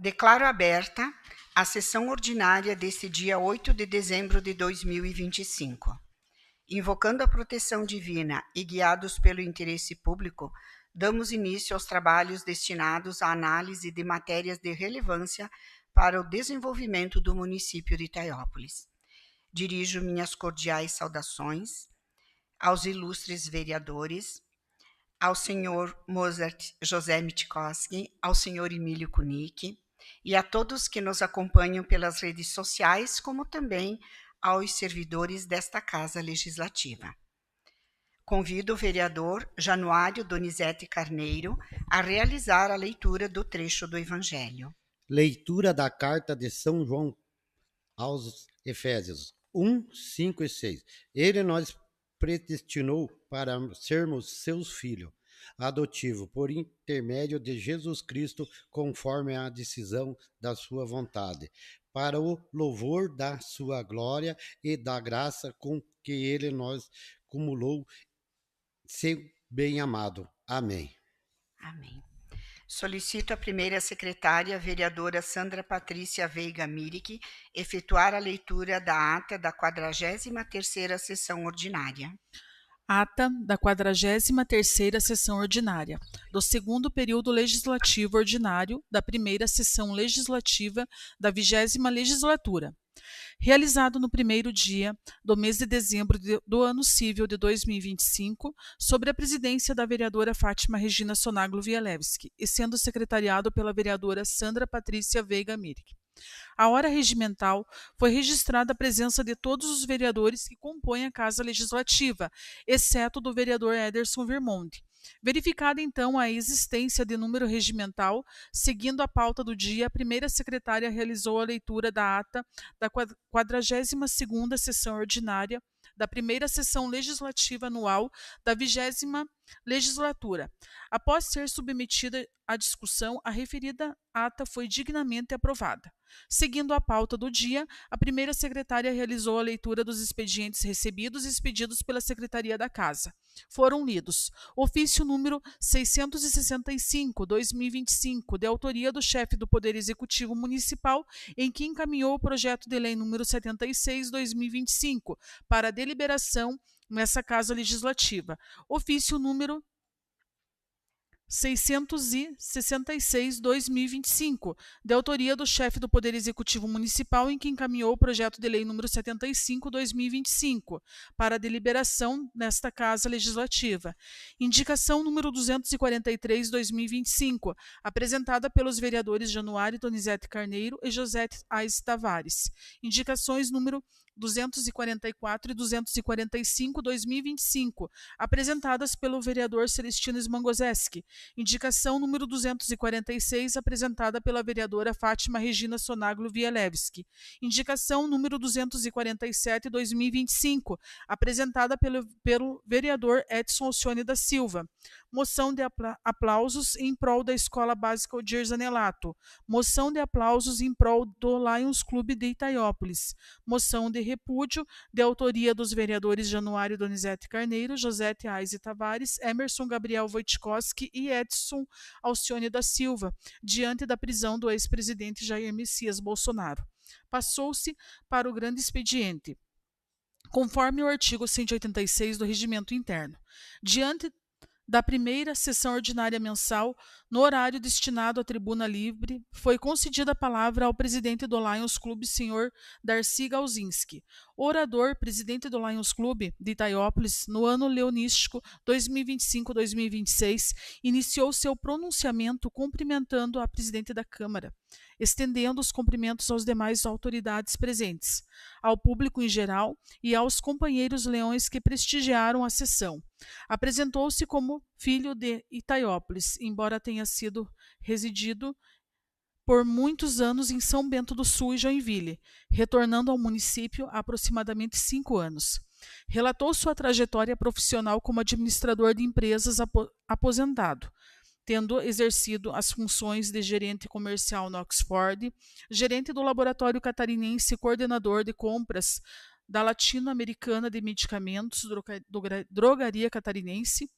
Declaro aberta a sessão ordinária deste dia 8 de dezembro de 2025. Invocando a proteção divina e guiados pelo interesse público, damos início aos trabalhos destinados à análise de matérias de relevância para o desenvolvimento do município de Itaiópolis. Dirijo minhas cordiais saudações aos ilustres vereadores, ao senhor Mozart José Mitkowski, ao senhor Emílio Kunick e a todos que nos acompanham pelas redes sociais, como também aos servidores desta Casa Legislativa. Convido o vereador Januário Donizete Carneiro a realizar a leitura do trecho do Evangelho. Leitura da Carta de São João aos Efésios 1, 5 e 6. Ele nos predestinou para sermos seus filhos adotivos por intermédio de Jesus Cristo, conforme a decisão da sua vontade, para o louvor da sua glória e da graça com que ele nos cumulou, seu bem-amado. Amém. Amém. Solicito a primeira secretária, vereadora Sandra Patrícia Veiga Mirick, efetuar a leitura da ata da 43ª sessão ordinária. Ata da 43ª sessão ordinária, do 2º período legislativo ordinário, da 1ª sessão legislativa da 20ª legislatura. Realizado no primeiro dia do mês de dezembro do ano civil de 2025, sobre a presidência da vereadora Fátima Regina Sonaglo Vielewski, e sendo secretariado pela vereadora Sandra Patrícia Veiga Mirick. A hora regimental foi registrada a presença de todos os vereadores que compõem a Casa Legislativa, exceto do vereador Ederson Vermonte. Verificada, então, a existência de número regimental, seguindo a pauta do dia, a primeira secretária realizou a leitura da ata da 42ª sessão ordinária da primeira sessão legislativa anual da 20ª legislatura. Após ser submetida à discussão, a referida ata foi dignamente aprovada. Seguindo a pauta do dia, a primeira secretária realizou a leitura dos expedientes recebidos e expedidos pela Secretaria da Casa. Foram lidos: ofício número 665/2025, de autoria do chefe do Poder Executivo Municipal, em que encaminhou o projeto de lei número 76/2025 para deliberação nessa Casa Legislativa. Ofício número 666/2025, de autoria do chefe do Poder Executivo Municipal, em que encaminhou o projeto de lei número 75/2025 para deliberação nesta Casa Legislativa. Indicação número 243/2025, apresentada pelos vereadores Januário Donizete Carneiro e José Aires Tavares. Indicações número 244 e 245/2025, apresentadas pelo vereador Celestino Smangozeski. Indicação número 246, apresentada pela vereadora Fátima Regina Sonaglo Vielewski. Indicação número 247/2025, apresentada pelo vereador Edson Alcione da Silva. Moção de aplausos em prol da Escola Básica Odir Zanelato. Moção de aplausos em prol do Lions Clube de Itaiópolis. Moção de repúdio, de autoria dos vereadores Januário Donizete Carneiro, José Aires Tavares, Emerson Gabriel Wojtkowski e Edson Alcione da Silva, diante da prisão do ex-presidente Jair Messias Bolsonaro. Passou-se para o grande expediente, conforme o artigo 186 do Regimento Interno. Diante da primeira sessão ordinária mensal, no horário destinado à tribuna livre, foi concedida a palavra ao presidente do Lions Clube, senhor Darcy Galzinski. O orador, presidente do Lions Clube de Itaiópolis, no ano leonístico 2025-2026, iniciou seu pronunciamento cumprimentando a presidente da Câmara, estendendo os cumprimentos aos demais autoridades presentes, ao público em geral e aos companheiros leões que prestigiaram a sessão. Apresentou-se como filho de Itaiópolis, embora tenha sido residido por muitos anos em São Bento do Sul e Joinville, retornando ao município há aproximadamente 5 anos. Relatou sua trajetória profissional como administrador de empresas aposentado, tendo exercido as funções de gerente comercial no Oxford, gerente do Laboratório Catarinense e coordenador de compras da Latino-Americana de Medicamentos, Drogaria Catarinense,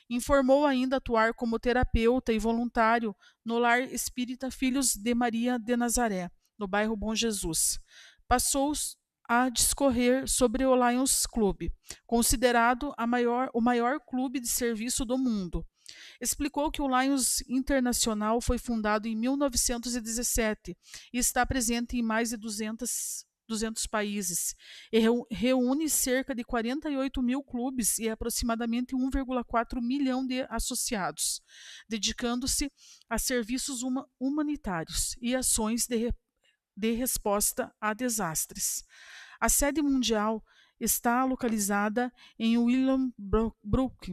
Informou ainda atuar como terapeuta e voluntário no Lar Espírita Filhos de Maria de Nazaré, no bairro Bom Jesus. Passou a discorrer sobre o Lions Club, considerado o maior clube de serviço do mundo. Explicou que o Lions Internacional foi fundado em 1917 e está presente em mais de 200 países e reúne cerca de 48 mil clubes e aproximadamente 1,4 milhão de associados, dedicando-se a serviços humanitários e ações de resposta a desastres. A sede mundial está localizada em Willowbrook,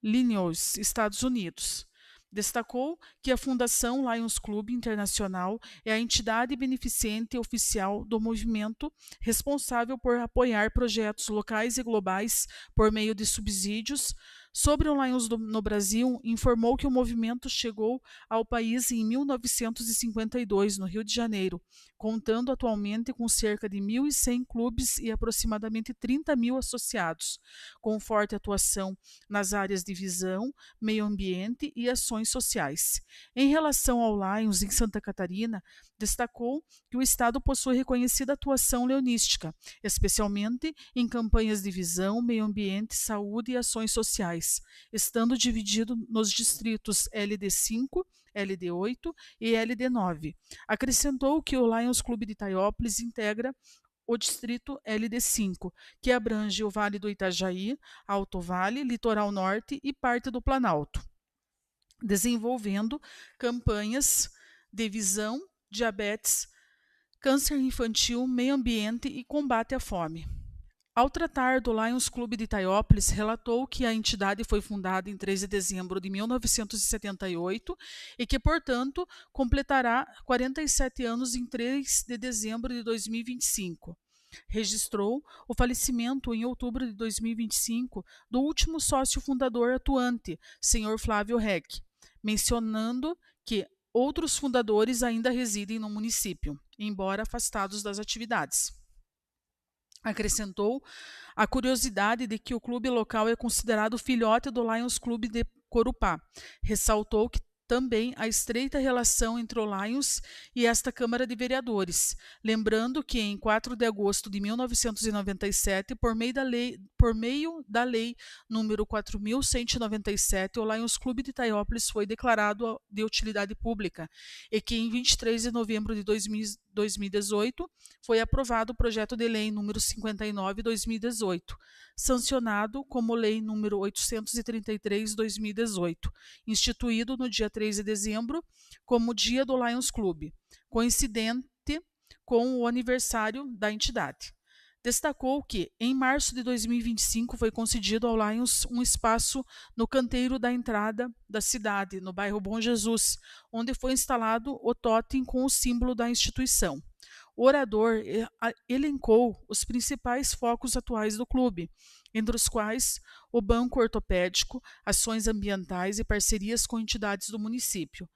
Illinois, Estados Unidos. Destacou que a Fundação Lions Club Internacional é a entidade beneficente oficial do movimento, responsável por apoiar projetos locais e globais por meio de subsídios. Sobre o Lions no Brasil, informou que o movimento chegou ao país em 1952, no Rio de Janeiro, contando atualmente com cerca de 1.100 clubes e aproximadamente 30 mil associados, com forte atuação nas áreas de visão, meio ambiente e ações sociais. Em relação ao Lions em Santa Catarina, destacou que o Estado possui reconhecida atuação leonística, especialmente em campanhas de visão, meio ambiente, saúde e ações sociais, estando dividido nos distritos LD5, LD8 e LD9. Acrescentou que o Lions Clube de Itaiópolis integra o distrito LD5, que abrange o Vale do Itajaí, Alto Vale, Litoral Norte e parte do Planalto, desenvolvendo campanhas de visão, diabetes, câncer infantil, meio ambiente e combate à fome. Ao tratar do Lions Clube de Itaiópolis, relatou que a entidade foi fundada em 3 de dezembro de 1978 e que, portanto, completará 47 anos em 3 de dezembro de 2025. Registrou o falecimento em outubro de 2025 do último sócio fundador atuante, Sr. Flávio Reck, mencionando que outros fundadores ainda residem no município, embora afastados das atividades. Acrescentou a curiosidade de que o clube local é considerado filhote do Lions Clube de Corupá. Ressaltou que também a estreita relação entre o Lions e esta Câmara de Vereadores, lembrando que em 4 de agosto de 1997, por meio da lei número 4.197, o Lions Clube de Itaiópolis foi declarado de utilidade pública e que em 23 de novembro de 2018 foi aprovado o projeto de lei número 59/2018, sancionado como lei número 833/2018, instituído no dia 3 de dezembro como Dia do Lions Clube, coincidente com o aniversário da entidade. Destacou que, em março de 2025, foi concedido ao Lions um espaço no canteiro da entrada da cidade, no bairro Bom Jesus, onde foi instalado o totem com o símbolo da instituição. O orador elencou os principais focos atuais do clube, entre os quais o banco ortopédico, ações ambientais e parcerias com entidades do município.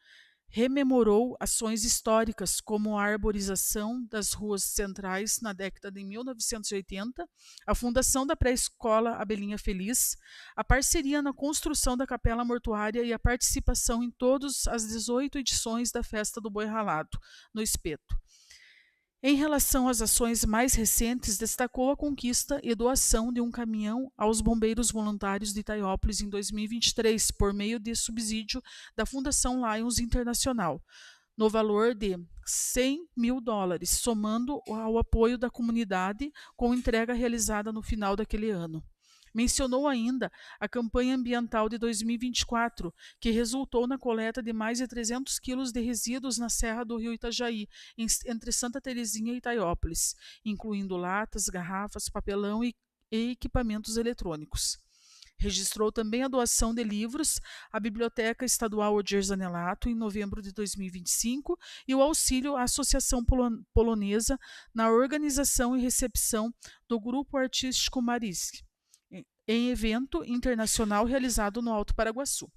Rememorou ações históricas como a arborização das ruas centrais na década de 1980, a fundação da pré-escola Abelhinha Feliz, a parceria na construção da capela mortuária e a participação em todas as 18 edições da Festa do Boi Ralado, no Espeto. Em relação às ações mais recentes, destacou a conquista e doação de um caminhão aos bombeiros voluntários de Itaiópolis em 2023, por meio de subsídio da Fundação Lions Internacional, no valor de $100 mil, somando ao apoio da comunidade com entrega realizada no final daquele ano. Mencionou ainda a campanha ambiental de 2024, que resultou na coleta de mais de 300 quilos de resíduos na Serra do Rio Itajaí, entre Santa Terezinha e Itaiópolis, incluindo latas, garrafas, papelão e equipamentos eletrônicos. Registrou também a doação de livros à Biblioteca Estadual Odir Zanelato em novembro de 2025 e o auxílio à Associação Polonesa na organização e recepção do Grupo Artístico Marisk, em evento internacional realizado no Alto Paraguaçu.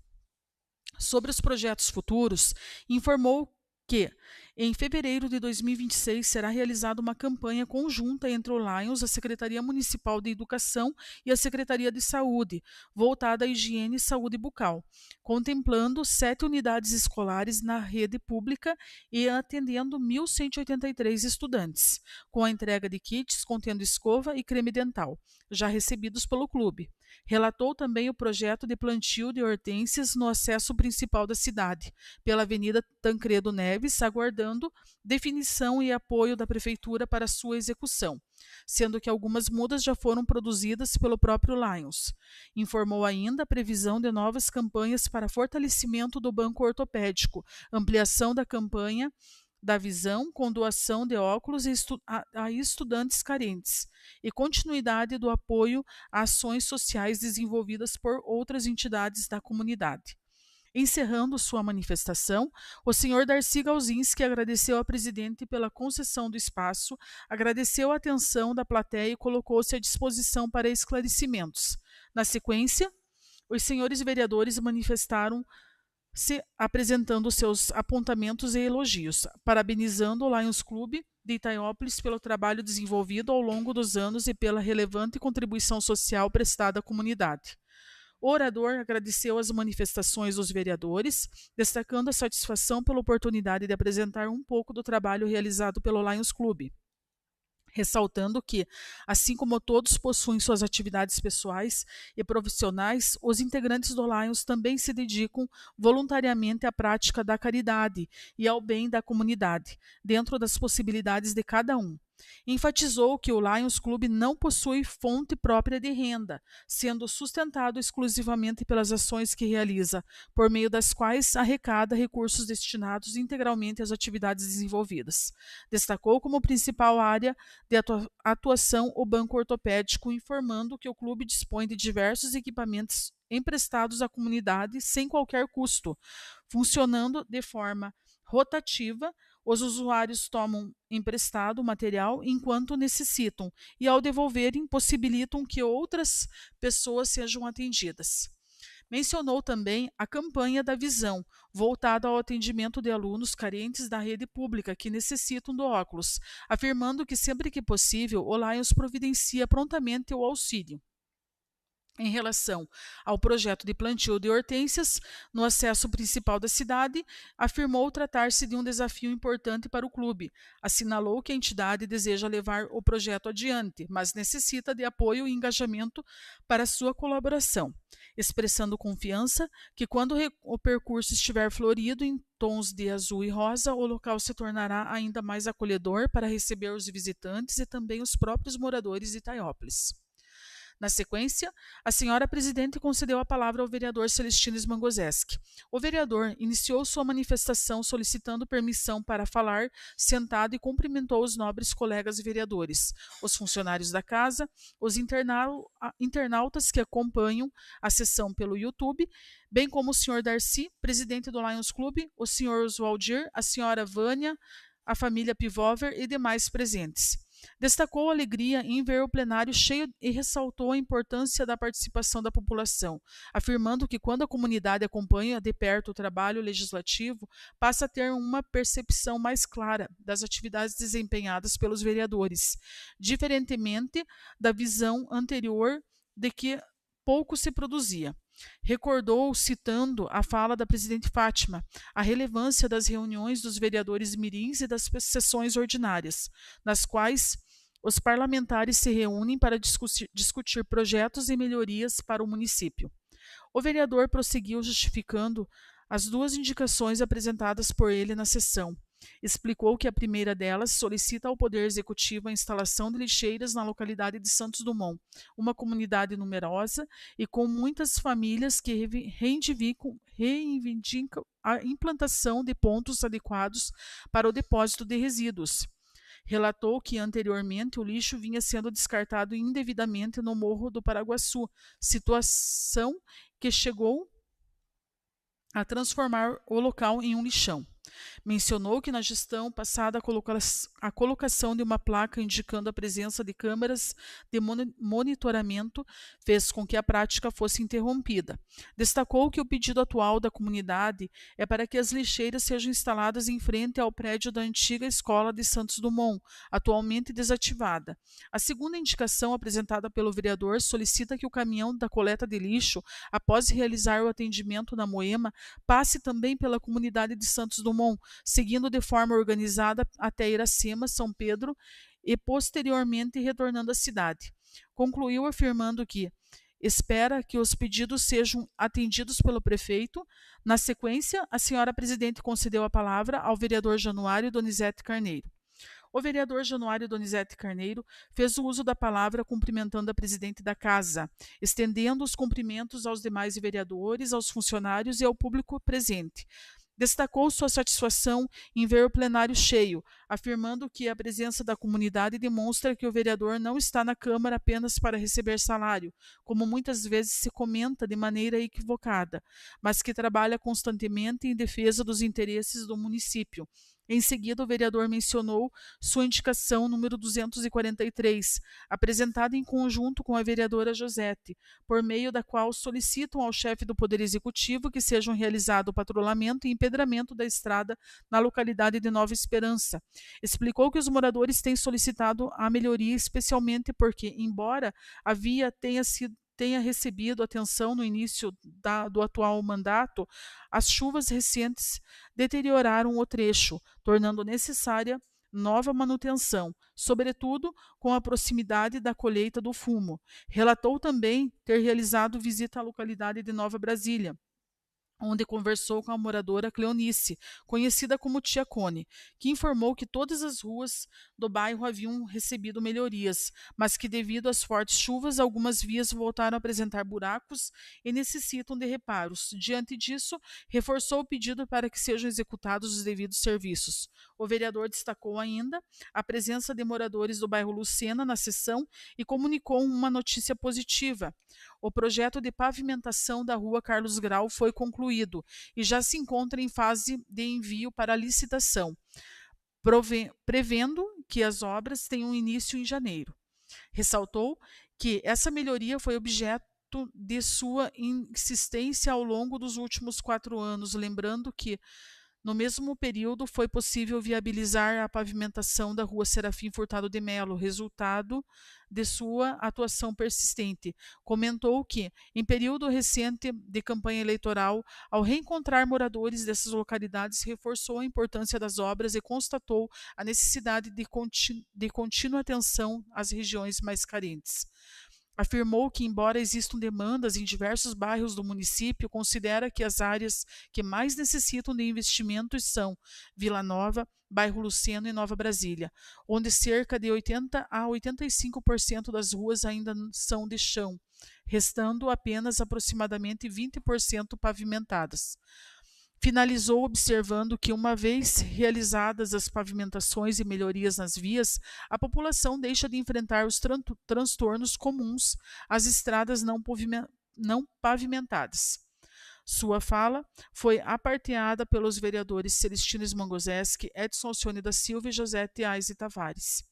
Sobre os projetos futuros, informou que, Em fevereiro de 2026, será realizada uma campanha conjunta entre o Lions, a Secretaria Municipal de Educação e a Secretaria de Saúde, voltada à higiene e saúde bucal, contemplando 7 unidades escolares na rede pública e atendendo 1.183 estudantes, com a entrega de kits contendo escova e creme dental, já recebidos pelo clube. Relatou também o projeto de plantio de hortênsias no acesso principal da cidade, pela Avenida Tancredo Neves, aguardando definição e apoio da Prefeitura para sua execução, sendo que algumas mudas já foram produzidas pelo próprio Lions. Informou ainda a previsão de novas campanhas para fortalecimento do banco ortopédico, ampliação da campanha da visão com doação de óculos a estudantes carentes e continuidade do apoio a ações sociais desenvolvidas por outras entidades da comunidade. Encerrando sua manifestação, o senhor Darcy Galzinski agradeceu ao presidente pela concessão do espaço, agradeceu a atenção da plateia e colocou-se à disposição para esclarecimentos. Na sequência, os senhores vereadores manifestaram-se apresentando seus apontamentos e elogios, parabenizando o Lions Clube de Itaiópolis pelo trabalho desenvolvido ao longo dos anos e pela relevante contribuição social prestada à comunidade. O orador agradeceu as manifestações dos vereadores, destacando a satisfação pela oportunidade de apresentar um pouco do trabalho realizado pelo Lions Clube, ressaltando que, assim como todos possuem suas atividades pessoais e profissionais, os integrantes do Lions também se dedicam voluntariamente à prática da caridade e ao bem da comunidade, dentro das possibilidades de cada um. Enfatizou que o Lions Clube não possui fonte própria de renda, sendo sustentado exclusivamente pelas ações que realiza, por meio das quais arrecada recursos destinados integralmente às atividades desenvolvidas. Destacou como principal área de atuação o banco ortopédico, informando que o clube dispõe de diversos equipamentos emprestados à comunidade sem qualquer custo, funcionando de forma rotativa. Os usuários tomam emprestado o material enquanto necessitam e, ao devolverem, possibilitam que outras pessoas sejam atendidas. Mencionou também a campanha da Visão, voltada ao atendimento de alunos carentes da rede pública que necessitam do óculos, afirmando que sempre que possível o Lions providencia prontamente o auxílio. Em relação ao projeto de plantio de hortênsias no acesso principal da cidade, afirmou tratar-se de um desafio importante para o clube. Assinalou que a entidade deseja levar o projeto adiante, mas necessita de apoio e engajamento para sua colaboração, expressando confiança que quando o percurso estiver florido em tons de azul e rosa, o local se tornará ainda mais acolhedor para receber os visitantes e também os próprios moradores de Itaiópolis. Na sequência, a senhora presidente concedeu a palavra ao vereador Celestino Smangozeski. O vereador iniciou sua manifestação solicitando permissão para falar sentado e cumprimentou os nobres colegas vereadores, os funcionários da casa, os internautas que acompanham a sessão pelo YouTube, bem como o senhor Darcy, presidente do Lions Clube, o senhor Oswaldir, a senhora Vânia, a família Pivover e demais presentes. Destacou a alegria em ver o plenário cheio e ressaltou a importância da participação da população, afirmando que quando a comunidade acompanha de perto o trabalho legislativo, passa a ter uma percepção mais clara das atividades desempenhadas pelos vereadores, diferentemente da visão anterior de que pouco se produzia. Recordou, citando a fala da presidente Fátima, a relevância das reuniões dos vereadores mirins e das sessões ordinárias, nas quais os parlamentares se reúnem para discutir projetos e melhorias para o município. O vereador prosseguiu justificando as duas indicações apresentadas por ele na sessão. Explicou que a primeira delas solicita ao Poder Executivo a instalação de lixeiras na localidade de Santos Dumont, uma comunidade numerosa e com muitas famílias que reivindicam a implantação de pontos adequados para o depósito de resíduos. Relatou que anteriormente o lixo vinha sendo descartado indevidamente no Morro do Paraguaçu, situação que chegou a transformar o local em um lixão. Mencionou que na gestão passada a colocação de uma placa indicando a presença de câmeras de monitoramento fez com que a prática fosse interrompida. Destacou que o pedido atual da comunidade é para que as lixeiras sejam instaladas em frente ao prédio da antiga escola de Santos Dumont, atualmente desativada. A segunda indicação apresentada pelo vereador solicita que o caminhão da coleta de lixo, após realizar o atendimento na Moema, passe também pela comunidade de Santos Dumont, seguindo de forma organizada até Iracema, São Pedro e posteriormente retornando à cidade. Concluiu afirmando que espera que os pedidos sejam atendidos pelo prefeito. Na sequência, a senhora presidente concedeu a palavra ao vereador Januário Donizete Carneiro. O vereador Januário Donizete Carneiro fez o uso da palavra cumprimentando a presidente da casa, estendendo os cumprimentos aos demais vereadores, aos funcionários e ao público presente. Destacou sua satisfação em ver o plenário cheio, afirmando que a presença da comunidade demonstra que o vereador não está na Câmara apenas para receber salário, como muitas vezes se comenta de maneira equivocada, mas que trabalha constantemente em defesa dos interesses do município. Em seguida, o vereador mencionou sua indicação número 243, apresentada em conjunto com a vereadora Josete, por meio da qual solicitam ao chefe do Poder Executivo que sejam realizado o patrulhamento e empedramento da estrada na localidade de Nova Esperança. Explicou que os moradores têm solicitado a melhoria, especialmente porque, embora a via tenha recebido atenção no início do atual mandato, as chuvas recentes deterioraram o trecho, tornando necessária nova manutenção, sobretudo com a proximidade da colheita do fumo. Relatou também ter realizado visita à localidade de Nova Brasília, onde conversou com a moradora Cleonice, conhecida como Tia Cone, que informou que todas as ruas do bairro haviam recebido melhorias, mas que devido às fortes chuvas, algumas vias voltaram a apresentar buracos e necessitam de reparos. Diante disso, reforçou o pedido para que sejam executados os devidos serviços. O vereador destacou ainda a presença de moradores do bairro Lucena na sessão e comunicou uma notícia positiva. O projeto de pavimentação da rua Carlos Grau foi concluído e já se encontra em fase de envio para licitação, prevendo que as obras tenham início em janeiro. Ressaltou que essa melhoria foi objeto de sua insistência ao longo dos últimos 4 anos, lembrando que no mesmo período, foi possível viabilizar a pavimentação da rua Serafim Furtado de Melo, resultado de sua atuação persistente. Comentou que, em período recente de campanha eleitoral, ao reencontrar moradores dessas localidades, reforçou a importância das obras e constatou a necessidade de contínua atenção às regiões mais carentes. Afirmou que, embora existam demandas em diversos bairros do município, considera que as áreas que mais necessitam de investimentos são Vila Nova, Bairro Luceno e Nova Brasília, onde cerca de 80% a 85% das ruas ainda são de chão, restando apenas aproximadamente 20% pavimentadas. Finalizou observando que, uma vez realizadas as pavimentações e melhorias nas vias, a população deixa de enfrentar os transtornos comuns às estradas não pavimentadas. Sua fala foi aparteada pelos vereadores Celestino Smangoseski, Edson Alcione da Silva e Josete Aise Tavares.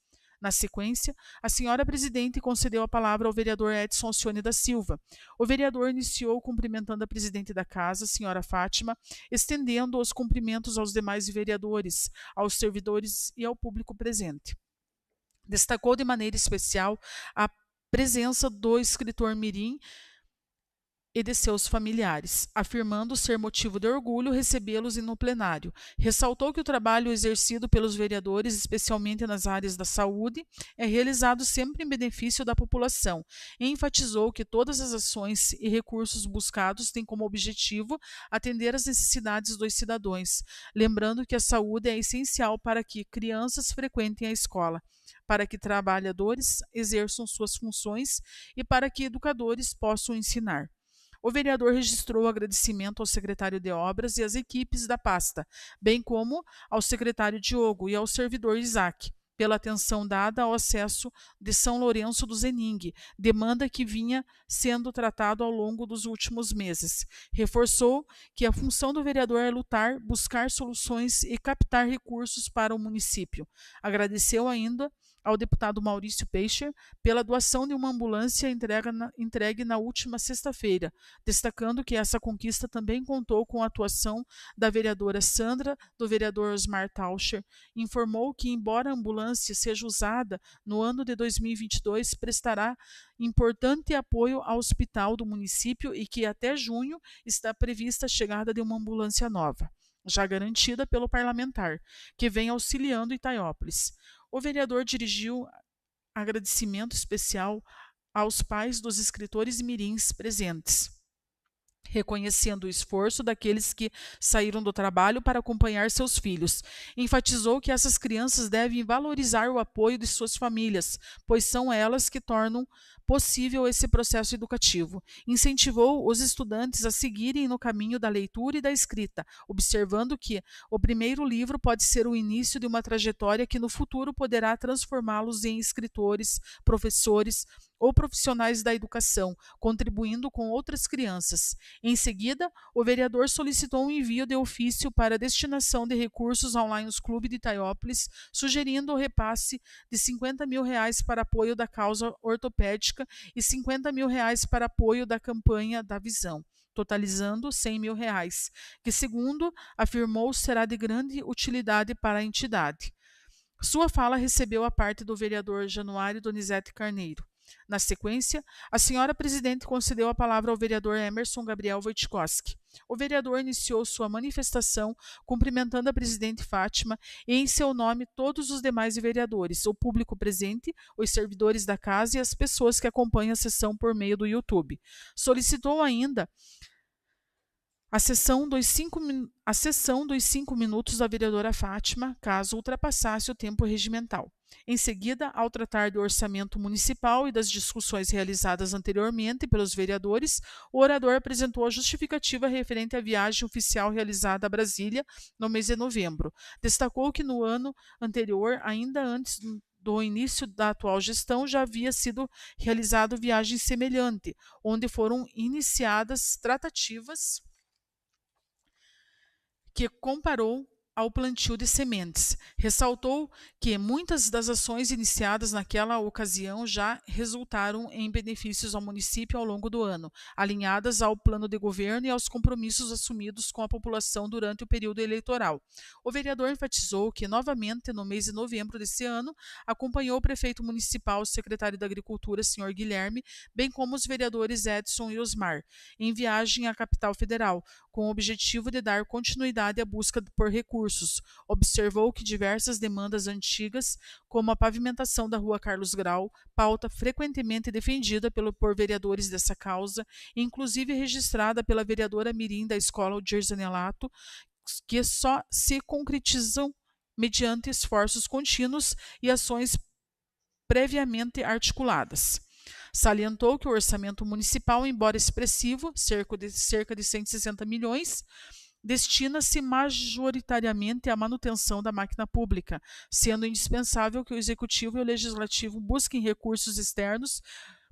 Na sequência, a senhora presidente concedeu a palavra ao vereador Edson Alcione da Silva. O vereador iniciou cumprimentando a presidente da casa, senhora Fátima, estendendo os cumprimentos aos demais vereadores, aos servidores e ao público presente. Destacou de maneira especial a presença do escritor mirim e de seus familiares, afirmando ser motivo de orgulho recebê-los no plenário. Ressaltou que o trabalho exercido pelos vereadores, especialmente nas áreas da saúde, é realizado sempre em benefício da população e enfatizou que todas as ações e recursos buscados têm como objetivo atender às necessidades dos cidadãos, lembrando que a saúde é essencial para que crianças frequentem a escola, para que trabalhadores exerçam suas funções e para que educadores possam ensinar. O vereador registrou agradecimento ao secretário de Obras e às equipes da pasta, bem como ao secretário Diogo e ao servidor Isaac, pela atenção dada ao acesso de São Lourenço do Zeningue, demanda que vinha sendo tratado ao longo dos últimos meses. Reforçou que a função do vereador é lutar, buscar soluções e captar recursos para o município. Agradeceu ainda ao deputado Maurício Peixe pela doação de uma ambulância entregue na última sexta-feira, destacando que essa conquista também contou com a atuação da vereadora Sandra, do vereador Osmar Taucher. Informou que, embora a ambulância seja usada no ano de 2022, prestará importante apoio ao hospital do município e que até junho está prevista a chegada de uma ambulância nova, já garantida pelo parlamentar, que vem auxiliando Itaiópolis. O vereador dirigiu agradecimento especial aos pais dos escritores mirins presentes, reconhecendo o esforço daqueles que saíram do trabalho para acompanhar seus filhos. Enfatizou que essas crianças devem valorizar o apoio de suas famílias, pois são elas que tornam possível esse processo educativo. Incentivou os estudantes a seguirem no caminho da leitura e da escrita, observando que o primeiro livro pode ser o início de uma trajetória que no futuro poderá transformá-los em escritores, professores ou profissionais da educação, contribuindo com outras crianças. Em seguida, o vereador solicitou um envio de ofício para destinação de recursos ao Lions Clube de Itaiópolis, sugerindo o repasse de R$50 mil para apoio da causa ortopédica e R$50 mil para apoio da campanha da visão, totalizando R$100 mil, que, segundo afirmou, será de grande utilidade para a entidade. Sua fala recebeu a parte do vereador Januário Donizete Carneiro. Na sequência, a senhora presidente concedeu a palavra ao vereador Emerson Gabriel Wojtkowski. O vereador iniciou sua manifestação cumprimentando a presidente Fátima e, em seu nome, todos os demais vereadores, o público presente, os servidores da casa e as pessoas que acompanham a sessão por meio do YouTube. Solicitou ainda a sessão dos 5 minutos da vereadora Fátima, caso ultrapassasse o tempo regimental. Em seguida, ao tratar do orçamento municipal e das discussões realizadas anteriormente pelos vereadores, o orador apresentou a justificativa referente à viagem oficial realizada a Brasília no mês de novembro. Destacou que no ano anterior, ainda antes do início da atual gestão, já havia sido realizada viagem semelhante, onde foram iniciadas tratativas que comparou ao plantio de sementes. Ressaltou que muitas das ações iniciadas naquela ocasião já resultaram em benefícios ao município ao longo do ano, alinhadas ao plano de governo e aos compromissos assumidos com a população durante o período eleitoral. O vereador enfatizou que, novamente, no mês de novembro desse ano, acompanhou o prefeito municipal, o secretário da Agricultura, Sr. Guilherme, bem como os vereadores Edson e Osmar, em viagem à capital federal, com o objetivo de dar continuidade à busca por recursos. Observou que diversas demandas antigas, como a pavimentação da rua Carlos Grau, pauta frequentemente defendida por vereadores dessa causa, inclusive registrada pela vereadora mirim da escola Gersonelato, que só se concretizam mediante esforços contínuos e ações previamente articuladas. Salientou que o orçamento municipal, embora expressivo, cerca de 160 milhões, destina-se majoritariamente à manutenção da máquina pública, sendo indispensável que o Executivo e o Legislativo busquem recursos externos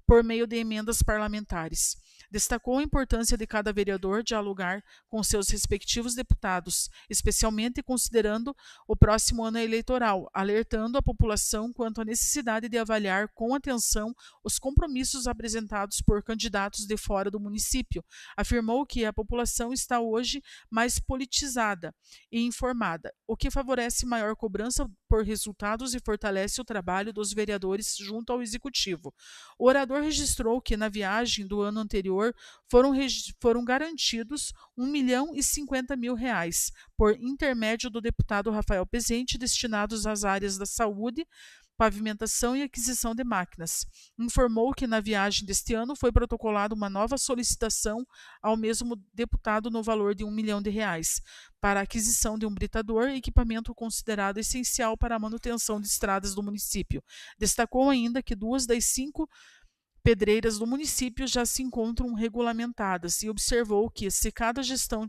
por meio de emendas parlamentares. Destacou a importância de cada vereador dialogar com seus respectivos deputados, especialmente considerando o próximo ano eleitoral, alertando a população quanto à necessidade de avaliar com atenção os compromissos apresentados por candidatos de fora do município. Afirmou que a população está hoje mais politizada e informada, o que favorece maior cobrança por resultados e fortalece o trabalho dos vereadores junto ao Executivo. O orador registrou que, na viagem do ano anterior, foram garantidos R$1.050.000 por intermédio do deputado Rafael Pezente, destinados às áreas da saúde, pavimentação e aquisição de máquinas. Informou que na viagem deste ano foi protocolada uma nova solicitação ao mesmo deputado no valor de R$1 milhão para a aquisição de um britador, equipamento considerado essencial para a manutenção de estradas do município. Destacou ainda que 2 das 5 pedreiras do município já se encontram regulamentadas e observou que, se cada gestão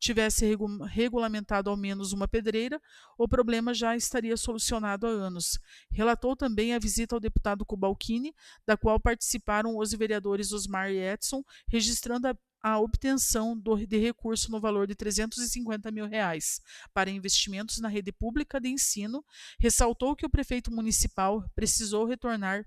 tivesse regulamentado ao menos uma pedreira, o problema já estaria solucionado há anos. Relatou também a visita ao deputado Cobalcini, da qual participaram os vereadores Osmar e Edson, registrando a obtenção de recurso no valor de R$ 350 mil para investimentos na rede pública de ensino. Ressaltou que o prefeito municipal precisou retornar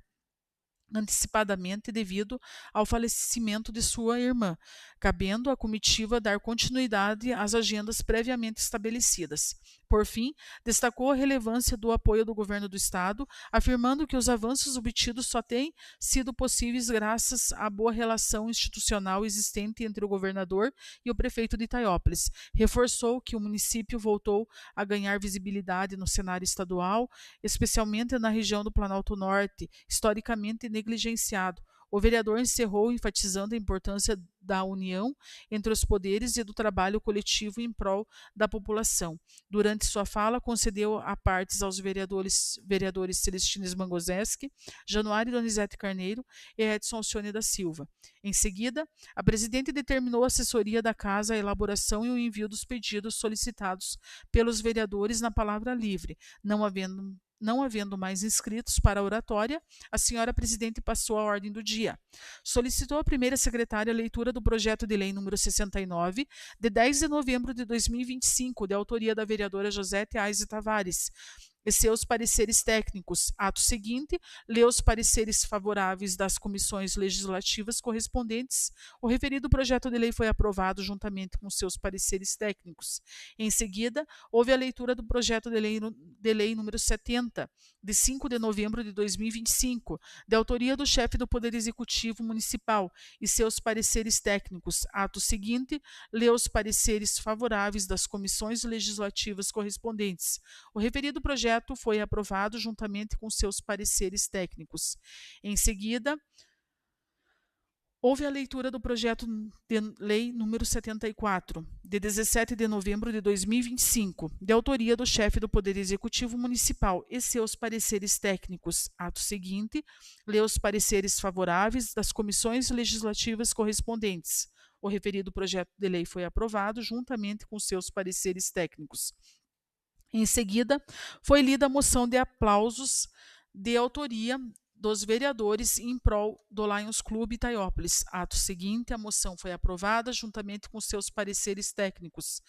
antecipadamente devido ao falecimento de sua irmã, cabendo à comitiva dar continuidade às agendas previamente estabelecidas. Por fim, destacou a relevância do apoio do governo do estado, afirmando que os avanços obtidos só têm sido possíveis graças à boa relação institucional existente entre o governador e o prefeito de Itaiópolis. Reforçou que o município voltou a ganhar visibilidade no cenário estadual, especialmente na região do Planalto Norte, historicamente negligenciado. O vereador encerrou enfatizando a importância da união entre os poderes e do trabalho coletivo em prol da população. Durante sua fala, concedeu a partes aos vereadores Celestino Smangoseski, Januário Donizete Carneiro e Edson Alcione da Silva. Em seguida, a presidente determinou à assessoria da Casa a elaboração e o envio dos pedidos solicitados pelos vereadores na palavra livre. Não havendo mais inscritos para a oratória, a senhora presidente passou à ordem do dia. Solicitou à primeira secretária a leitura do projeto de lei número 69, de 10 de novembro de 2025, de autoria da vereadora Josete Aise Tavares, e seus pareceres técnicos. Ato seguinte, leu os pareceres favoráveis das comissões legislativas correspondentes. O referido projeto de lei foi aprovado juntamente com seus pareceres técnicos. Em seguida, houve a leitura do projeto de lei número 70, de 5 de novembro de 2025, de autoria do chefe do Poder Executivo Municipal e seus pareceres técnicos. Ato seguinte, leu os pareceres favoráveis das comissões legislativas correspondentes. O referido projeto foi aprovado juntamente com seus pareceres técnicos. Em seguida, houve a leitura do projeto de lei número 74, de 17 de novembro de 2025, de autoria do chefe do Poder Executivo Municipal e seus pareceres técnicos. Ato seguinte, leu os pareceres favoráveis das comissões legislativas correspondentes. O referido projeto de lei foi aprovado juntamente com seus pareceres técnicos. Em seguida, foi lida a moção de aplausos de autoria dos vereadores em prol do Lions Clube Itaiópolis. Ato seguinte, a moção foi aprovada juntamente com seus pareceres técnicos.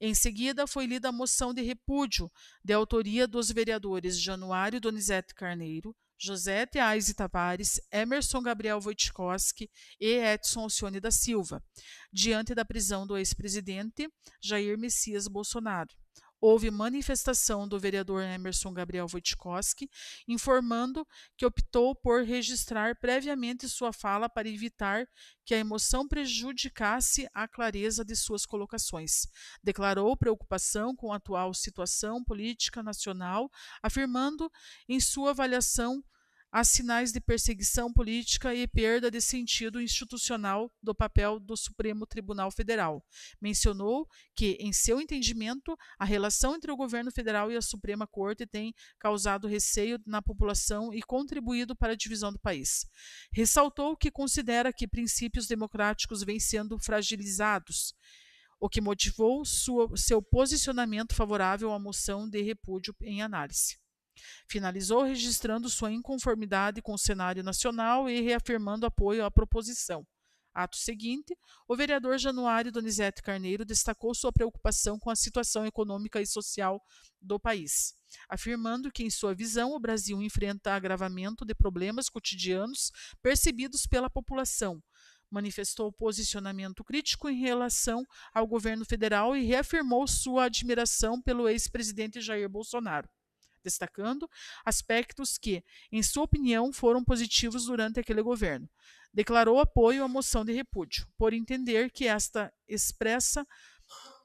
Em seguida, foi lida a moção de repúdio de autoria dos vereadores Januário Donizete Carneiro, Josete Aise Tavares, Emerson Gabriel Wojtkowski e Edson Alcione da Silva, diante da prisão do ex-presidente Jair Messias Bolsonaro. Houve manifestação do vereador Emerson Gabriel Wojtkowski, informando que optou por registrar previamente sua fala para evitar que a emoção prejudicasse a clareza de suas colocações. Declarou preocupação com a atual situação política nacional, afirmando em sua avaliação há sinais de perseguição política e perda de sentido institucional do papel do Supremo Tribunal Federal. Mencionou que, em seu entendimento, a relação entre o governo federal e a Suprema Corte tem causado receio na população e contribuído para a divisão do país. Ressaltou que considera que princípios democráticos vêm sendo fragilizados, o que motivou seu posicionamento favorável à moção de repúdio em análise. Finalizou registrando sua inconformidade com o cenário nacional e reafirmando apoio à proposição. Ato seguinte, o vereador Januário Donizete Carneiro destacou sua preocupação com a situação econômica e social do país, afirmando que, em sua visão, o Brasil enfrenta agravamento de problemas cotidianos percebidos pela população. Manifestou posicionamento crítico em relação ao governo federal e reafirmou sua admiração pelo ex-presidente Jair Bolsonaro, destacando aspectos que, em sua opinião, foram positivos durante aquele governo. Declarou apoio à moção de repúdio, por entender que esta expressa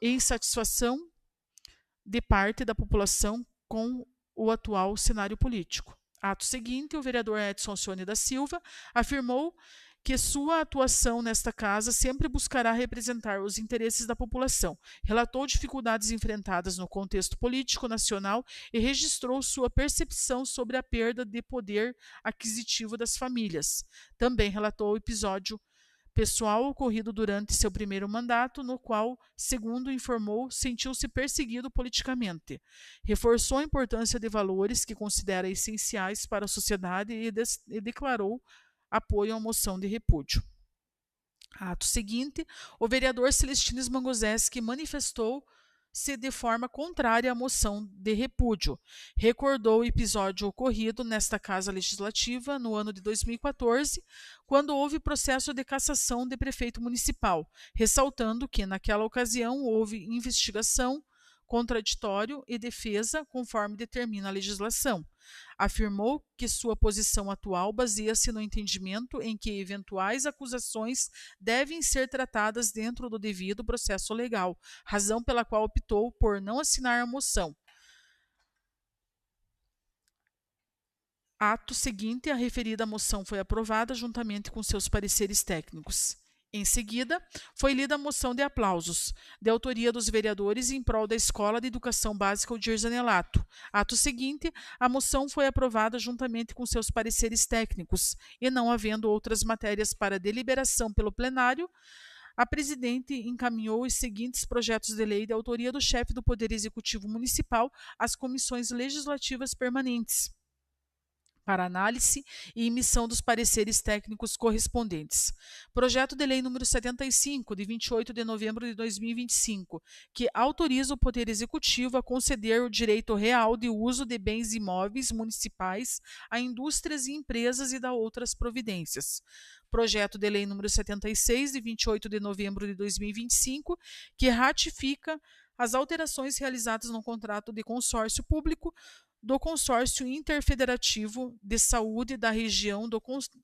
insatisfação de parte da população com o atual cenário político. Ato seguinte, o vereador Edson Alcione da Silva afirmou que sua atuação nesta casa sempre buscará representar os interesses da população. Relatou dificuldades enfrentadas no contexto político nacional e registrou sua percepção sobre a perda de poder aquisitivo das famílias. Também relatou o episódio pessoal ocorrido durante seu primeiro mandato, no qual, segundo informou, sentiu-se perseguido politicamente. Reforçou a importância de valores que considera essenciais para a sociedade e declarou apoio à moção de repúdio. Ato seguinte, o vereador Celestino Smangoseski manifestou-se de forma contrária à moção de repúdio. Recordou o episódio ocorrido nesta Casa Legislativa no ano de 2014, quando houve processo de cassação de prefeito municipal, ressaltando que, naquela ocasião, houve investigação, contraditório e defesa, conforme determina a legislação. Afirmou que sua posição atual baseia-se no entendimento em que eventuais acusações devem ser tratadas dentro do devido processo legal, razão pela qual optou por não assinar a moção. Ato seguinte, a referida moção foi aprovada juntamente com seus pareceres técnicos. Em seguida, foi lida a moção de aplausos, de autoria dos vereadores em prol da Escola de Educação Básica Aldir Zanelato. Ato seguinte, a moção foi aprovada juntamente com seus pareceres técnicos, e não havendo outras matérias para deliberação pelo plenário, a presidente encaminhou os seguintes projetos de lei de autoria do chefe do Poder Executivo Municipal às comissões legislativas permanentes, para análise e emissão dos pareceres técnicos correspondentes. Projeto de Lei número 75, de 28 de novembro de 2025, que autoriza o Poder Executivo a conceder o direito real de uso de bens imóveis municipais a indústrias e empresas e dá outras providências. Projeto de Lei número 76, de 28 de novembro de 2025, que ratifica as alterações realizadas no contrato de consórcio público do Consórcio Interfederativo de Saúde da Região do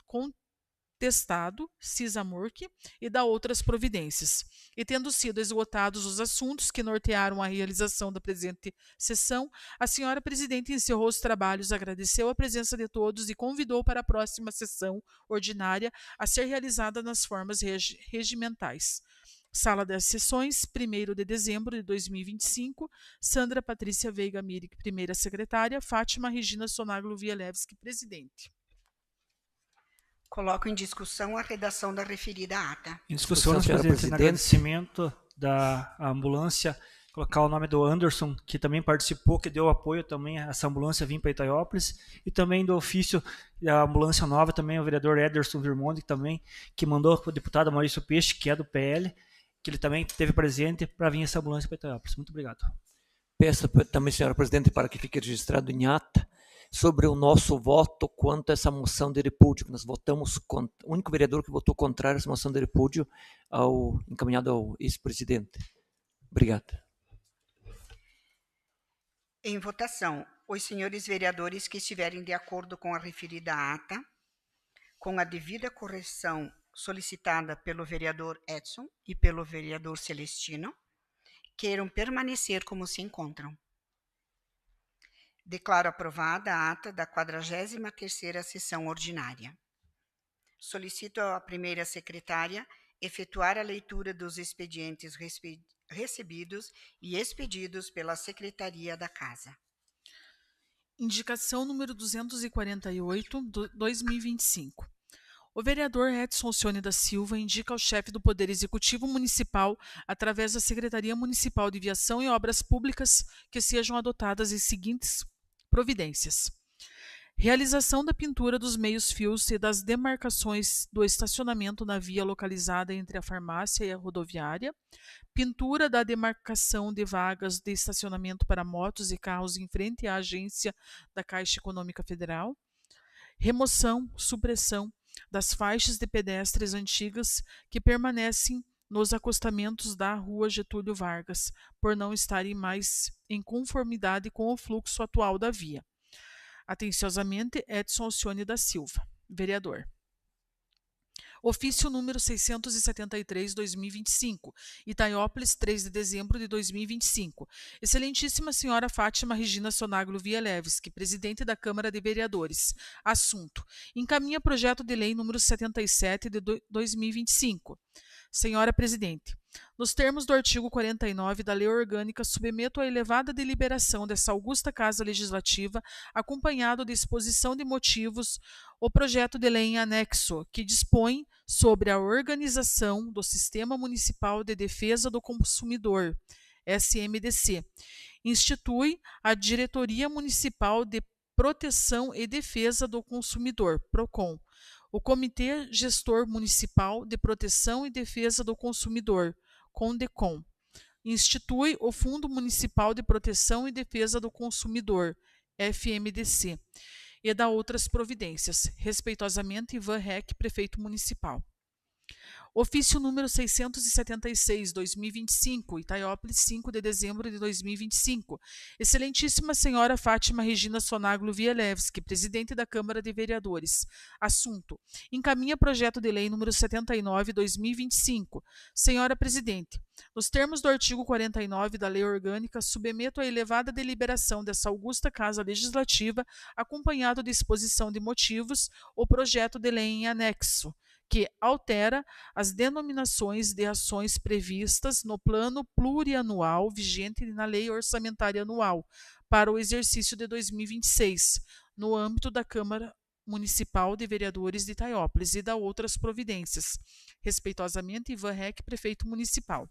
Contestado, CISAMURC, e da outras providências. E tendo sido esgotados os assuntos que nortearam a realização da presente sessão, a senhora presidente encerrou os trabalhos, agradeceu a presença de todos e convidou para a próxima sessão ordinária a ser realizada nas formas regimentais. Sala das Sessões, 1º de dezembro de 2025, Sandra Patrícia Veiga Miric, primeira secretária, Fátima Regina Sonaglo Vielewski, presidente. Coloco em discussão a redação da referida ata. Em discussão, senhora presidente, em agradecimento da ambulância, colocar o nome do Anderson, que também participou, que deu apoio também a essa ambulância vir para Itaiópolis, e também do ofício da ambulância nova, também o vereador Ederson Virmonde, que mandou o deputado Maurício Peixe, que é do PL, que ele também teve presente para vir essa ambulância para Itaiópolis. Muito obrigado. Peço também, senhora presidente, para que fique registrado em ata sobre o nosso voto quanto a essa moção de repúdio. Nós votamos contra, o único vereador que votou contrário a essa moção de repúdio encaminhado ao ex-presidente. Obrigado. Em votação, os senhores vereadores que estiverem de acordo com a referida ata, com a devida correção solicitada pelo vereador Edson e pelo vereador Celestino, queiram permanecer como se encontram. Declaro aprovada a ata da 43ª sessão ordinária. Solicito à primeira secretária efetuar a leitura dos expedientes recebidos e expedidos pela Secretaria da Casa. Indicação número 248, 2025. O vereador Edson Alcione da Silva indica ao chefe do Poder Executivo Municipal, através da Secretaria Municipal de Viação e Obras Públicas, que sejam adotadas as seguintes providências. Realização da pintura dos meios-fios e das demarcações do estacionamento na via localizada entre a farmácia e a rodoviária. Pintura da demarcação de vagas de estacionamento para motos e carros em frente à agência da Caixa Econômica Federal. Remoção, supressão das faixas de pedestres antigas que permanecem nos acostamentos da Rua Getúlio Vargas, por não estarem mais em conformidade com o fluxo atual da via. Atenciosamente, Edson Alcione da Silva, vereador. Ofício número 673/2025, Itaiópolis, 3 de dezembro de 2025. Excelentíssima senhora Fátima Regina Sonaglo Vielewski, presidente da Câmara de Vereadores. Assunto: encaminha projeto de lei número 77 de 2025. Senhora Presidente, nos termos do artigo 49 da Lei Orgânica, submeto à elevada deliberação dessa augusta Casa Legislativa, acompanhado de exposição de motivos, o projeto de lei em anexo, que dispõe sobre a organização do Sistema Municipal de Defesa do Consumidor, SMDC. Institui a Diretoria Municipal de Proteção e Defesa do Consumidor, PROCON, o Comitê Gestor Municipal de Proteção e Defesa do Consumidor, CONDECOM. Institui o Fundo Municipal de Proteção e Defesa do Consumidor, FMDC, e dá outras providências. Respeitosamente, Ivan Reck, Prefeito Municipal. Ofício número 676/2025, Itaiópolis, 5 de dezembro de 2025. Excelentíssima Senhora Fátima Regina Sonaglo Vielewski, Presidente da Câmara de Vereadores. Assunto: encaminha projeto de lei número 79/2025. Senhora Presidente, nos termos do artigo 49 da Lei Orgânica, submeto à elevada deliberação dessa augusta Casa Legislativa, acompanhado de exposição de motivos, o projeto de lei em anexo, que altera as denominações de ações previstas no Plano Plurianual vigente na Lei Orçamentária Anual para o exercício de 2026, no âmbito da Câmara Municipal de Vereadores de Itaiópolis, e dá outras providências. Respeitosamente, Ivan Reck, Prefeito Municipal.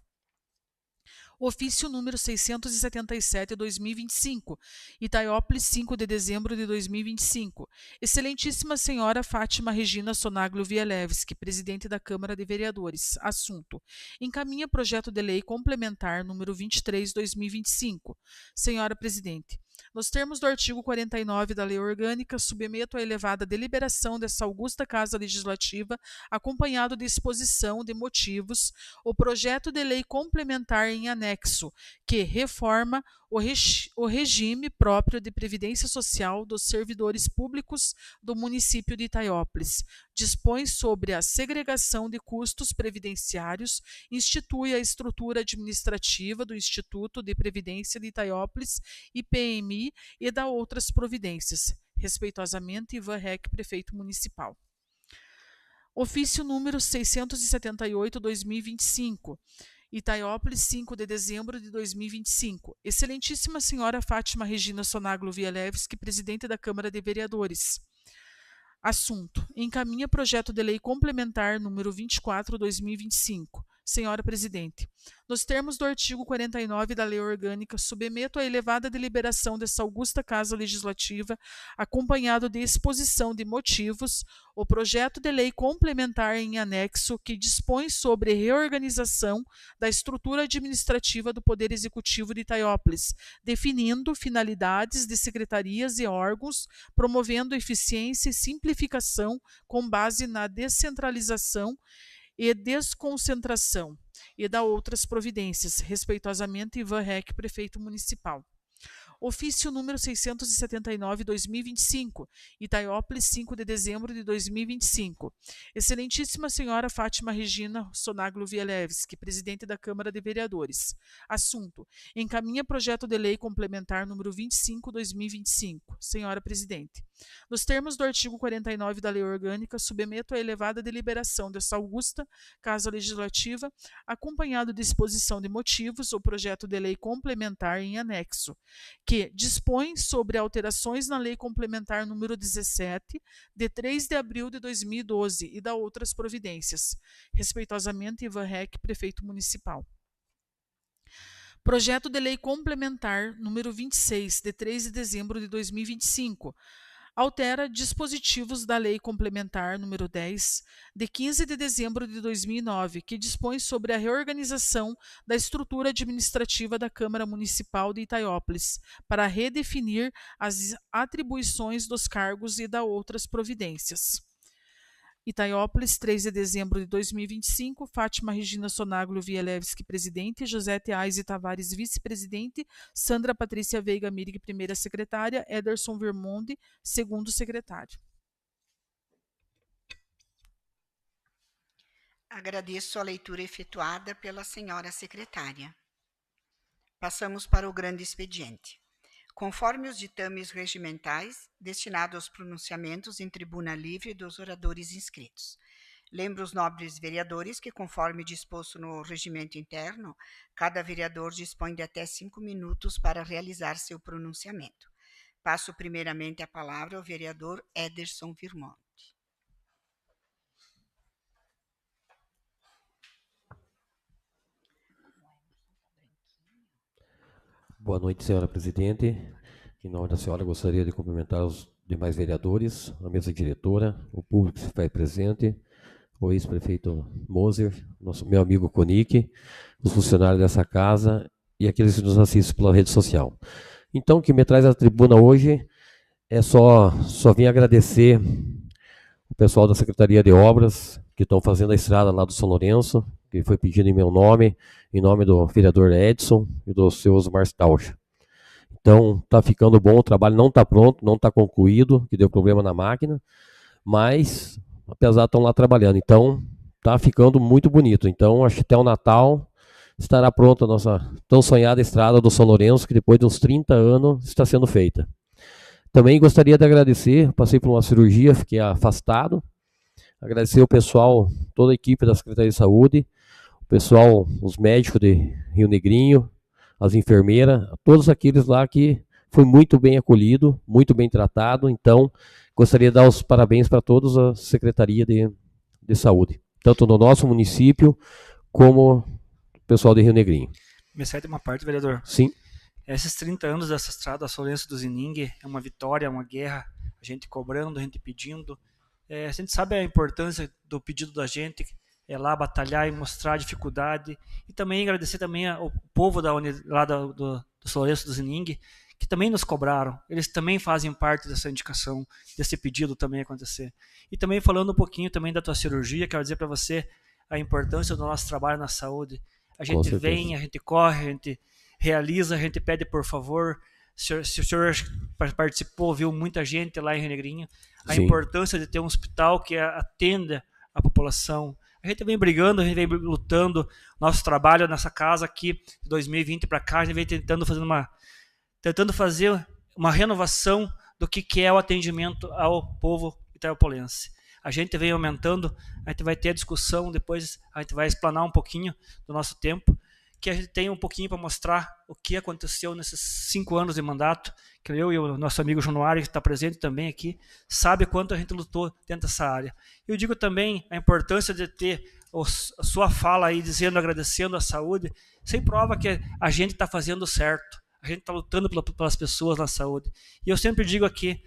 Ofício número 677/2025, Itaiópolis, 5 de dezembro de 2025. Excelentíssima Senhora Fátima Regina Sonaglo Vielewski, Presidente da Câmara de Vereadores. Assunto: encaminha projeto de lei complementar número 23/2025. Senhora Presidente, nos termos do artigo 49 da Lei Orgânica, submeto à elevada deliberação dessa augusta Casa Legislativa, acompanhado de exposição de motivos, o projeto de lei complementar em anexo, que reforma o regime próprio de previdência social dos servidores públicos do município de Itaiópolis, dispõe sobre a segregação de custos previdenciários, institui a estrutura administrativa do Instituto de Previdência de Itaiópolis, IPMI, e dá outras providências. Respeitosamente, Ivan Reck, Prefeito Municipal. Ofício número 678/2025, Itaiópolis, 5 de dezembro de 2025. Excelentíssima Senhora Fátima Regina Sonaglo Vielewski, Presidente da Câmara de Vereadores. Assunto: encaminha projeto de lei complementar número 24/2025. Senhora Presidente, nos termos do artigo 49 da Lei Orgânica, submeto à elevada deliberação dessa augusta Casa Legislativa, acompanhado de exposição de motivos, o projeto de lei complementar em anexo, que dispõe sobre reorganização da estrutura administrativa do Poder Executivo de Itaiópolis, definindo finalidades de secretarias e órgãos, promovendo eficiência e simplificação com base na descentralização e desconcentração, e dá outras providências. Respeitosamente, Ivan Reck, Prefeito Municipal. Ofício número 679/2025, Itaiópolis, 5 de dezembro de 2025. Excelentíssima Senhora Fátima Regina Sonaglo Vielewski, Presidente da Câmara de Vereadores. Assunto: encaminha projeto de lei complementar número 25/2025. Senhora Presidente, nos termos do artigo 49 da Lei Orgânica, submeto à elevada deliberação dessa augusta Casa Legislativa, acompanhado de exposição de motivos, o projeto de lei complementar em anexo, que dispõe sobre alterações na Lei Complementar número 17, de 3 de abril de 2012, e dá outras providências. Respeitosamente, Ivan Reck, Prefeito Municipal. Projeto de lei complementar número 26, de 3 de dezembro de 2025, altera dispositivos da Lei Complementar número 10, de 15 de dezembro de 2009, que dispõe sobre a reorganização da estrutura administrativa da Câmara Municipal de Itaiópolis, para redefinir as atribuições dos cargos e dá outras providências. Itaiópolis, 3 de dezembro de 2025, Fátima Regina Sonaglo Vielewski, Presidente, José Teaise Tavares, Vice-Presidente, Sandra Patrícia Veiga Mirig, Primeira Secretária, Ederson Vermonde, Segundo Secretário. Agradeço a leitura efetuada pela senhora secretária. Passamos para o grande expediente. Conforme os ditames regimentais, destinados aos pronunciamentos em tribuna livre dos oradores inscritos. Lembro os nobres vereadores que, conforme disposto no regimento interno, cada vereador dispõe de até 5 minutos para realizar seu pronunciamento. Passo primeiramente a palavra ao vereador Ederson Virmonte. Boa noite, senhora presidente. Em nome da senhora, gostaria de cumprimentar os demais vereadores, a mesa diretora, o público que se faz presente, o ex-prefeito Moser, meu amigo Conic, os funcionários dessa casa e aqueles que nos assistem pela rede social. Então, o que me traz à tribuna hoje é só vim agradecer o pessoal da Secretaria de Obras, que estão fazendo a estrada lá do São Lourenço, que foi pedido em meu nome, em nome do vereador Edson e do seu Osmar Staucha. Então, está ficando bom, o trabalho não está pronto, não está concluído, que deu problema na máquina, mas, apesar de estão lá trabalhando, então, está ficando muito bonito. Então, acho que até o Natal estará pronta a nossa tão sonhada estrada do São Lourenço, que depois de uns 30 anos está sendo feita. Também gostaria de agradecer, passei por uma cirurgia, fiquei afastado, agradecer o pessoal, toda a equipe da Secretaria de Saúde, o pessoal, os médicos de Rio Negrinho, as enfermeiras, todos aqueles lá que foi muito bem acolhido, muito bem tratado. Então, gostaria de dar os parabéns para todos a Secretaria de Saúde, tanto no nosso município como o pessoal de Rio Negrinho. Me cede uma parte, vereador. Sim. Esses 30 anos dessa estrada, a São Lourenço do Ziningue, é uma vitória, é uma guerra, a gente cobrando, a gente pedindo. A gente sabe a importância do pedido da gente, é lá batalhar e mostrar a dificuldade. E também agradecer também ao povo lá do São Lourenço do Ziningue, que também nos cobraram. Eles também fazem parte dessa indicação, desse pedido também acontecer. E também falando um pouquinho também da tua cirurgia, quero dizer para você a importância do nosso trabalho na saúde. A gente vem, a gente corre, a gente realiza, a gente pede por favor. Se o senhor participou, viu muita gente lá em Rio Negrinho, a Sim. importância de ter um hospital que atenda a população. A gente vem brigando, a gente vem lutando. Nosso trabalho nessa casa aqui, de 2020 para cá, a gente vem tentando fazer uma renovação do que é o atendimento ao povo itaiopolense. A gente vem aumentando, a gente vai ter a discussão, depois a gente vai explanar um pouquinho do nosso tempo, que a gente tem um pouquinho para mostrar o que aconteceu nesses 5 anos de mandato, que eu e o nosso amigo Januário, que está presente também aqui, sabe quanto a gente lutou dentro dessa área. Eu digo também a importância de ter a sua fala aí, dizendo, agradecendo a saúde, sem prova que a gente está fazendo certo, a gente está lutando pelas pessoas na saúde. E eu sempre digo aqui,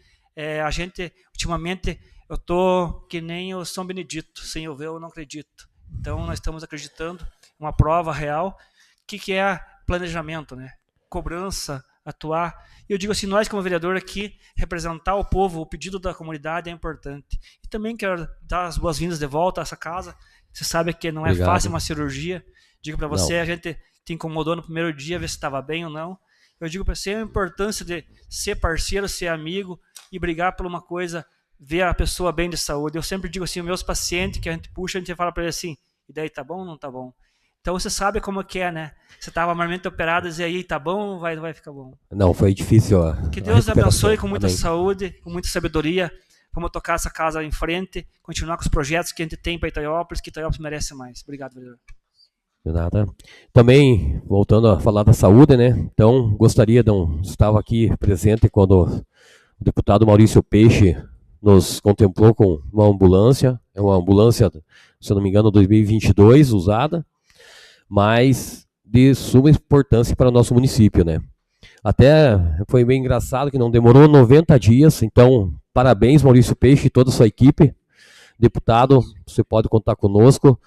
a gente, ultimamente, eu estou que nem o São Benedito, sem eu ver eu não acredito. Então nós estamos acreditando, uma prova real, que é planejamento, né? Cobrança, atuar. E eu digo assim, nós como vereador aqui, representar o povo, o pedido da comunidade é importante. E também quero dar as boas-vindas de volta a essa casa. Você sabe que não é Obrigado. Fácil uma cirurgia. Digo para você, Não. a gente te incomodou no primeiro dia, ver se estava bem ou não. Eu digo para você a importância de ser parceiro, ser amigo e brigar por uma coisa, ver a pessoa bem de saúde. Eu sempre digo assim, os meus pacientes que a gente puxa, a gente fala para ele assim, e daí tá bom ou não tá bom? Então você sabe como que é, né? Você estava marmente operado e aí tá bom ou vai ficar bom? Não, foi difícil Que Deus abençoe com muita Amém. saúde, com muita sabedoria. Vamos tocar essa casa em frente, continuar com os projetos que a gente tem para Itaiópolis, que Itaiópolis merece mais. Obrigado, vereador. De nada. Também, voltando a falar da saúde, né? Então, gostaria de estava aqui presente quando o deputado Maurício Peixe nos contemplou com uma ambulância. É uma ambulância, se eu não me engano, 2022, usada, mas de suma importância para o nosso município, né? Até foi bem engraçado que não demorou 90 dias, então parabéns Maurício Peixe e toda a sua equipe. Deputado, você pode contar conosco,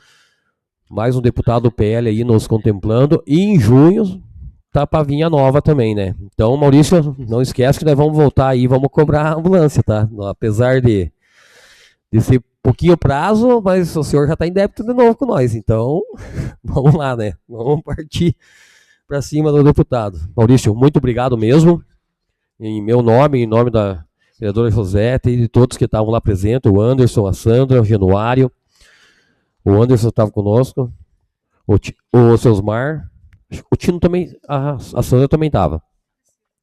mais um deputado do PL aí nos contemplando, e em junho tá para vir a nova também, né? Então Maurício, não esquece que nós vamos voltar aí, vamos cobrar a ambulância, tá? Apesar de ser pouquinho prazo, mas o senhor já está em débito de novo com nós, então vamos lá, né? Vamos partir para cima do deputado. Maurício, muito obrigado mesmo, em meu nome, em nome da vereadora Josete e de todos que estavam lá presentes, o Anderson, a Sandra, o Januário, o Anderson estava conosco, o Seusmar, o Tino também, a Sandra também estava.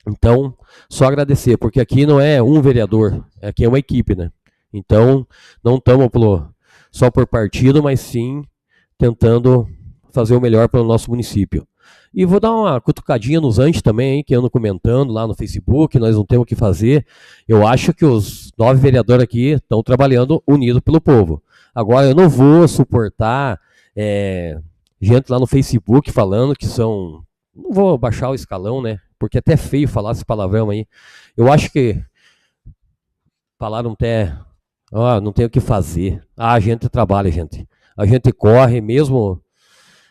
Então, só agradecer, porque aqui não é um vereador, aqui é uma equipe, né? Então, não estamos só por partido, mas sim tentando fazer o melhor para o nosso município. E vou dar uma cutucadinha nos antes também, hein, que ando comentando lá no Facebook, nós não temos o que fazer. Eu acho que os 9 vereadores aqui estão trabalhando unidos pelo povo. Agora, eu não vou suportar gente lá no Facebook falando que são... Não vou baixar o escalão, né? Porque é até feio falar esse palavrão aí. Eu acho que falaram até... não tem o que fazer. A gente trabalha, gente. A gente corre mesmo...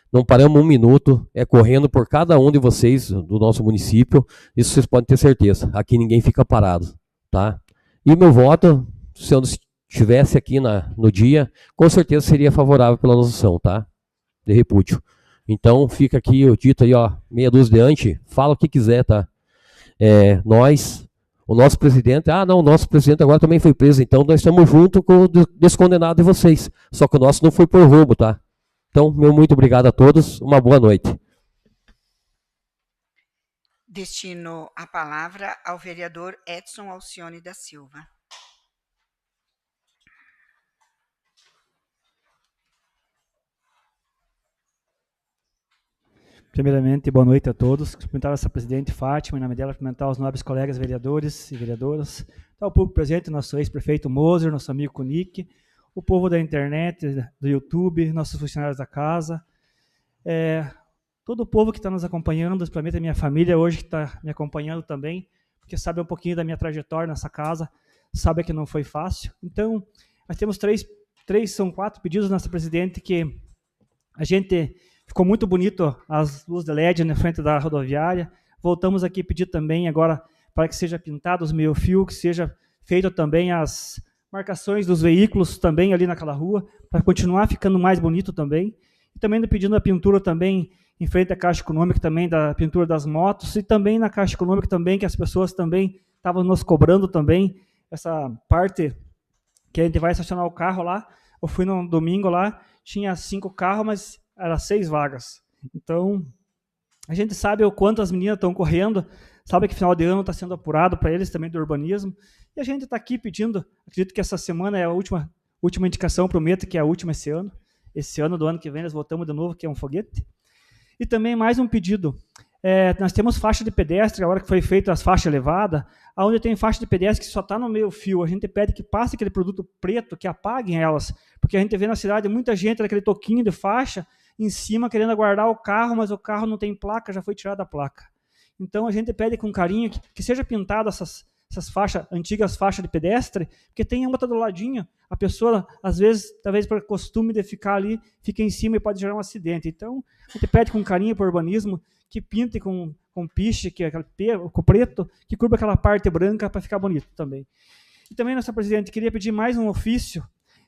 Não paramos um minuto, correndo por cada um de vocês do nosso município. Isso vocês podem ter certeza. Aqui ninguém fica parado, tá? E meu voto, se eu estivesse aqui no dia, com certeza seria favorável pela noção, tá? De repúdio. Então fica aqui o dito aí, ó, meia dúzia de antes, fala o que quiser, tá? O nosso presidente, o nosso presidente agora também foi preso, então nós estamos junto com o descondenado de vocês. Só que o nosso não foi por roubo, tá? Então, meu muito obrigado a todos, uma boa noite. Destino a palavra ao vereador Edson Alcione da Silva. Primeiramente, boa noite a todos. Cumprimentar essa presidente Fátima, em nome dela, cumprimentar os nobres colegas vereadores e vereadoras, o público presente, nosso ex-prefeito Moser, nosso amigo Kunick, o povo da internet, do YouTube, nossos funcionários da casa, todo o povo que está nos acompanhando, principalmente a minha família hoje que está me acompanhando também, porque sabe um pouquinho da minha trajetória nessa casa, sabe que não foi fácil. Então, nós temos são 4 pedidos, nossa presidente, que a gente ficou muito bonito as luzes de LED na frente da rodoviária. Voltamos aqui pedir também agora para que seja pintado os meio-fio, que seja feito também as marcações dos veículos também ali naquela rua, para continuar ficando mais bonito também. E também pedindo a pintura também em frente à Caixa Econômica, também da pintura das motos, e também na Caixa Econômica também, que as pessoas também estavam nos cobrando também, essa parte que a gente vai estacionar o carro lá. Eu fui no domingo lá, tinha 5 carros, mas era 6 vagas. Então, a gente sabe o quanto as meninas estão correndo, sabe que final de ano está sendo apurado para eles também do urbanismo, e a gente está aqui pedindo, acredito que essa semana é a última indicação, prometo que é a última esse ano do ano que vem nós voltamos de novo, que é um foguete. E também mais um pedido, nós temos faixa de pedestre, agora que foi feita as faixas elevadas, onde tem faixa de pedestre que só está no meio fio, a gente pede que passe aquele produto preto, que apaguem elas, porque a gente vê na cidade muita gente naquele toquinho de faixa, em cima querendo aguardar o carro, mas o carro não tem placa, já foi tirada a placa. Então a gente pede com carinho que seja pintada essas faixas, antigas faixas de pedestre, porque tem uma do ladinho, a pessoa, às vezes, talvez por costume de ficar ali, fica em cima e pode gerar um acidente. Então, a gente pede com carinho para o urbanismo que pinte com piche, que é com preto, que cubra aquela parte branca para ficar bonito também. E também, nossa presidente, queria pedir mais um ofício,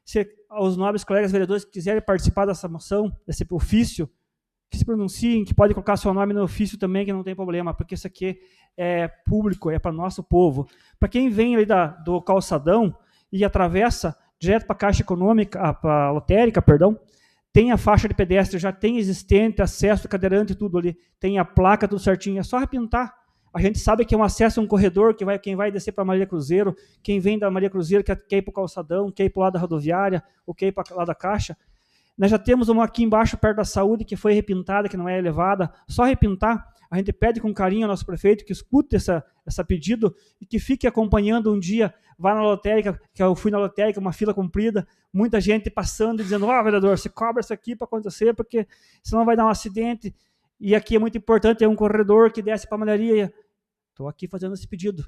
se os nobres colegas vereadores que quiserem participar dessa moção, desse ofício, que se pronunciem, que pode colocar seu nome no ofício também, que não tem problema, porque isso aqui é público, é para nosso povo. Para quem vem ali do calçadão e atravessa direto para a Caixa Econômica, para a lotérica, perdão, tem a faixa de pedestre, já tem existente, acesso cadeirante, tudo ali, tem a placa, tudo certinho, é só repintar. A gente sabe que é um acesso a um corredor, quem vai descer para a Maria Cruzeiro, quem vem da Maria Cruzeiro quer ir para o calçadão, quer ir para o lado da rodoviária, ou quer ir para o lado da Caixa. Nós já temos uma aqui embaixo, perto da saúde, que foi repintada, que não é elevada. Só repintar. A gente pede com carinho ao nosso prefeito que escute essa pedido e que fique acompanhando um dia, vá na lotérica, que eu fui na lotérica, uma fila comprida, muita gente passando e dizendo, vereador, você cobra isso aqui para acontecer, porque senão vai dar um acidente. E aqui é muito importante, é um corredor que desce para a malharia. Estou aqui fazendo esse pedindo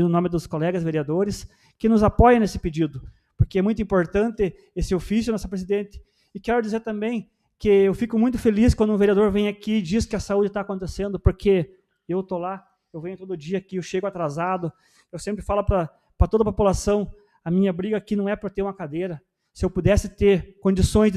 o nome dos colegas vereadores que nos apoiem nesse pedido, porque é muito importante esse ofício, nossa presidente. E quero dizer também que eu fico muito feliz quando um vereador vem aqui e diz que a saúde está acontecendo, porque eu estou lá, eu venho todo dia aqui, eu chego atrasado, eu sempre falo para toda a população, a minha briga aqui não é por ter uma cadeira. Se eu pudesse ter condições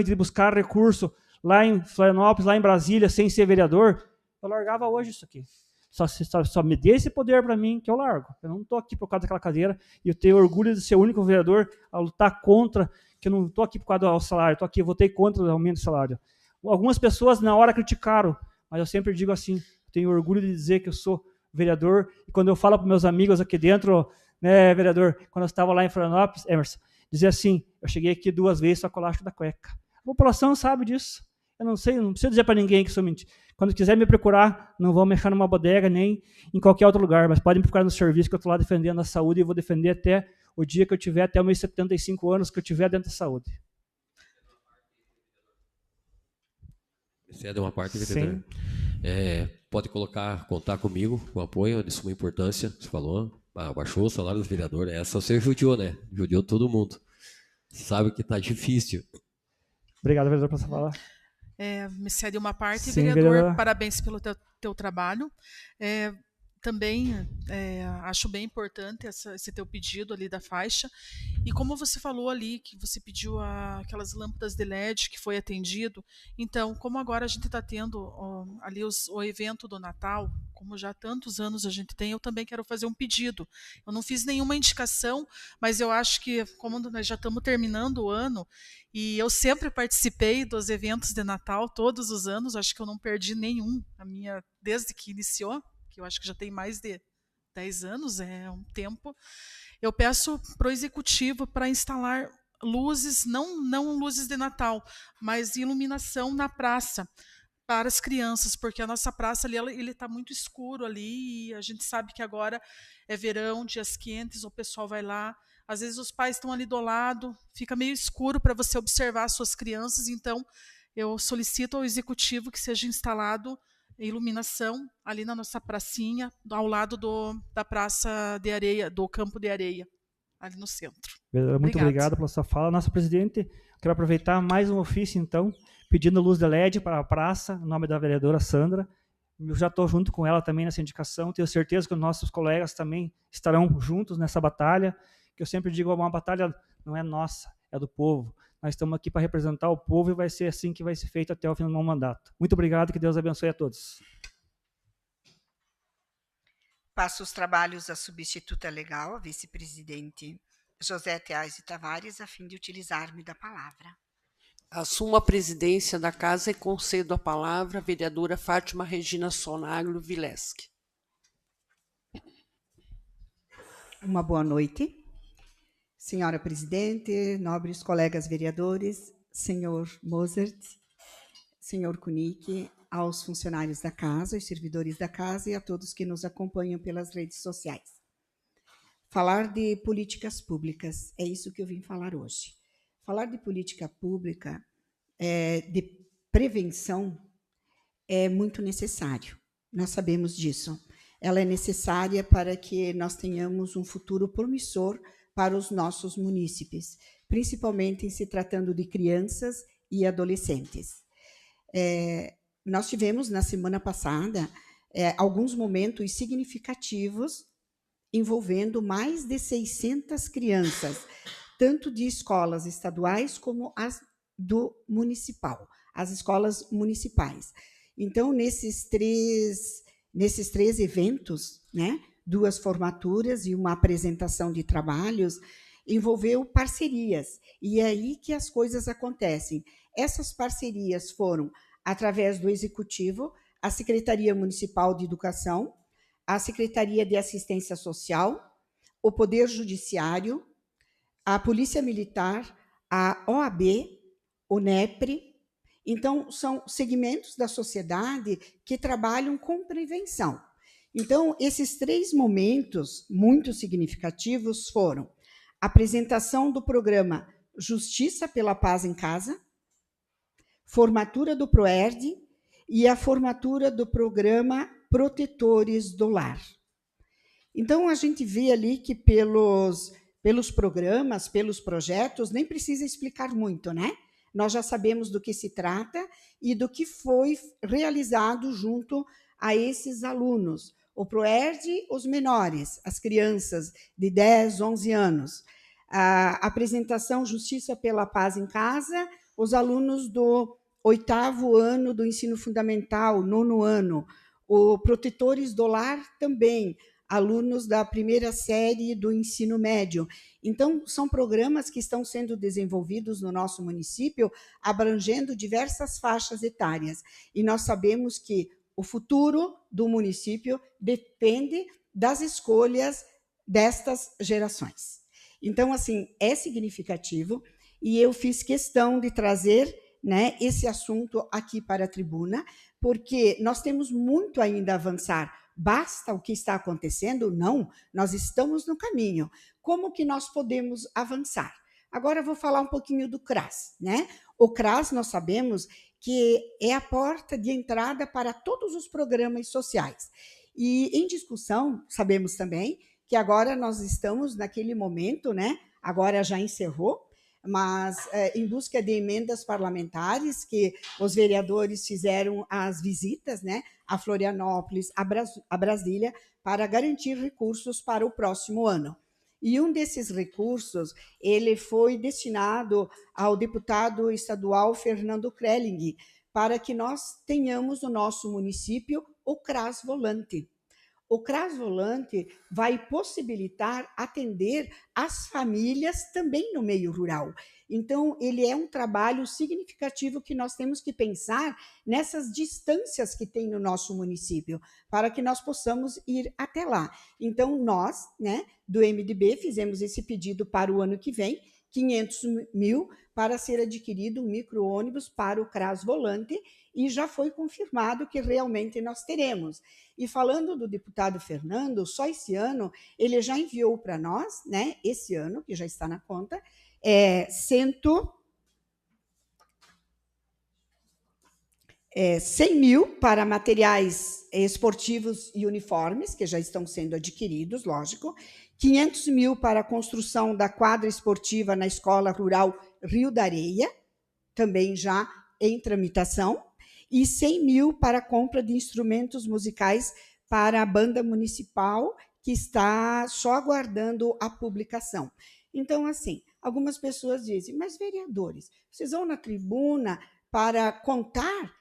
de buscar recurso lá em Florianópolis, lá em Brasília, sem ser vereador, eu largava hoje isso aqui. Só me dê esse poder para mim que eu largo. Eu não estou aqui por causa daquela cadeira e eu tenho orgulho de ser o único vereador a lutar contra, que eu não estou aqui por causa do salário, estou aqui, votei contra o aumento do salário. Algumas pessoas na hora criticaram, mas eu sempre digo assim, tenho orgulho de dizer que eu sou vereador, e quando eu falo para meus amigos aqui dentro, né, vereador, quando eu estava lá em Florianópolis, Emerson, dizer assim, eu cheguei aqui 2 vezes só com o elástico da cueca. A população sabe disso. Eu não sei, não preciso dizer para ninguém que sou mentira. Quando quiser me procurar, não vou mexer numa bodega nem em qualquer outro lugar, mas podem me procurar no serviço que eu estou lá defendendo a saúde e vou defender até o dia que eu tiver, até os meus 75 anos que eu tiver dentro da saúde. Cede uma parte, vereador. Pode contar comigo, com apoio, de suma importância. Você falou, baixou o salário dos vereadores. Essa você judiou, né? Judiou todo mundo. Sabe que tá difícil. Obrigado, vereador, por essa fala. Me cede uma parte, Sim, vereador, vereadora. parabéns pelo teu trabalho. Também acho bem importante esse teu pedido ali da faixa. E como você falou ali, que você pediu aquelas lâmpadas de LED que foi atendido, então, como agora a gente está tendo ali o evento do Natal, como já há tantos anos a gente tem, eu também quero fazer um pedido. Eu não fiz nenhuma indicação, mas eu acho que, como nós já estamos terminando o ano, e eu sempre participei dos eventos de Natal, todos os anos, acho que eu não perdi nenhum, desde que iniciou, que eu acho que já tem mais de 10 anos, é um tempo. Eu peço para o executivo para instalar luzes, não luzes de Natal, mas iluminação na praça para as crianças, porque a nossa praça ali ele está muito escuro ali e a gente sabe que agora é verão, dias quentes, o pessoal vai lá, às vezes os pais estão ali do lado, fica meio escuro para você observar as suas crianças, então eu solicito ao executivo que seja instalado iluminação ali na nossa pracinha, ao lado da praça de areia, do campo de areia, ali no centro. Muito obrigado pela sua fala. Nossa presidente, quero aproveitar mais um ofício, então, pedindo luz de LED para a praça, em nome da vereadora Sandra. Eu já estou junto com ela também nessa indicação, tenho certeza que os nossos colegas também estarão juntos nessa batalha, que eu sempre digo, uma batalha não é nossa, é do povo. Nós estamos aqui para representar o povo e vai ser assim que vai ser feito até o fim do meu mandato. Muito obrigado, que Deus abençoe a todos. Passo os trabalhos à substituta legal, a vice-presidente Josete Aise Tavares, a fim de utilizar-me da palavra. Assumo a presidência da Casa e concedo a palavra à vereadora Fátima Regina Sonagro Vileschi. Uma boa noite. Senhora presidente, nobres colegas vereadores, senhor Mozart, senhor Kunik, aos funcionários da casa, aos servidores da casa e a todos que nos acompanham pelas redes sociais. Falar de políticas públicas, é isso que eu vim falar hoje. Falar de política pública, de prevenção, é muito necessário. Nós sabemos disso. Ela é necessária para que nós tenhamos um futuro promissor para os nossos munícipes, principalmente em se tratando de crianças e adolescentes. Nós tivemos, na semana passada, alguns momentos significativos envolvendo mais de 600 crianças, tanto de escolas estaduais como as do municipal, as escolas municipais. Então, nesses três eventos, né, 2 formaturas e uma apresentação de trabalhos, envolveu parcerias. E é aí que as coisas acontecem. Essas parcerias foram através do Executivo, a Secretaria Municipal de Educação, a Secretaria de Assistência Social, o Poder Judiciário, a Polícia Militar, a OAB, o NEPRE. Então, são segmentos da sociedade que trabalham com prevenção. Então, esses 3 momentos muito significativos foram a apresentação do programa Justiça pela Paz em Casa, formatura do PROERD e a formatura do programa Protetores do Lar. Então, a gente vê ali que pelos programas, pelos projetos, nem precisa explicar muito, né? Nós já sabemos do que se trata e do que foi realizado junto a esses alunos. O PROERD, os menores, as crianças de 10, 11 anos. A apresentação Justiça pela Paz em Casa, os alunos do 8º ano do ensino fundamental, 9º ano. O Protetores do Lar também, alunos da 1ª série do ensino médio. Então, são programas que estão sendo desenvolvidos no nosso município, abrangendo diversas faixas etárias. E nós sabemos que o futuro do município depende das escolhas destas gerações. Então, assim, é significativo. e eu fiz questão de trazer, né, esse assunto aqui para a tribuna, porque nós temos muito ainda a avançar. Basta o que está acontecendo? Não, nós estamos no caminho. Como que nós podemos avançar? Agora eu vou falar um pouquinho do CRAS, né? O CRAS, nós sabemos que é a porta de entrada para todos os programas sociais. E em discussão, sabemos também que agora nós estamos naquele momento, né? Agora já encerrou, mas em busca de emendas parlamentares, que os vereadores fizeram as visitas, né, a Florianópolis, a Brasília, para garantir recursos para o próximo ano. E um desses recursos, ele foi destinado ao deputado estadual Fernando Krelling, para que nós tenhamos no nosso município o CRAS Volante. O CRAS Volante vai possibilitar atender as famílias também no meio rural. Então, ele é um trabalho significativo que nós temos que pensar nessas distâncias que tem no nosso município, para que nós possamos ir até lá. Então, nós, né, do MDB, fizemos esse pedido para o ano que vem, 500 mil para ser adquirido um micro-ônibus para o CRAS Volante, e já foi confirmado que realmente nós teremos. E falando do deputado Fernando, só esse ano, ele já enviou para nós, né, esse ano, que já está na conta, 100 mil para materiais esportivos e uniformes, que já estão sendo adquiridos, lógico, 500 mil para a construção da quadra esportiva na Escola Rural Rio da Areia, também já em tramitação, e 100 mil para a compra de instrumentos musicais para a banda municipal, que está só aguardando a publicação. Então, assim, algumas pessoas dizem, mas vereadores, vocês vão na tribuna para contar?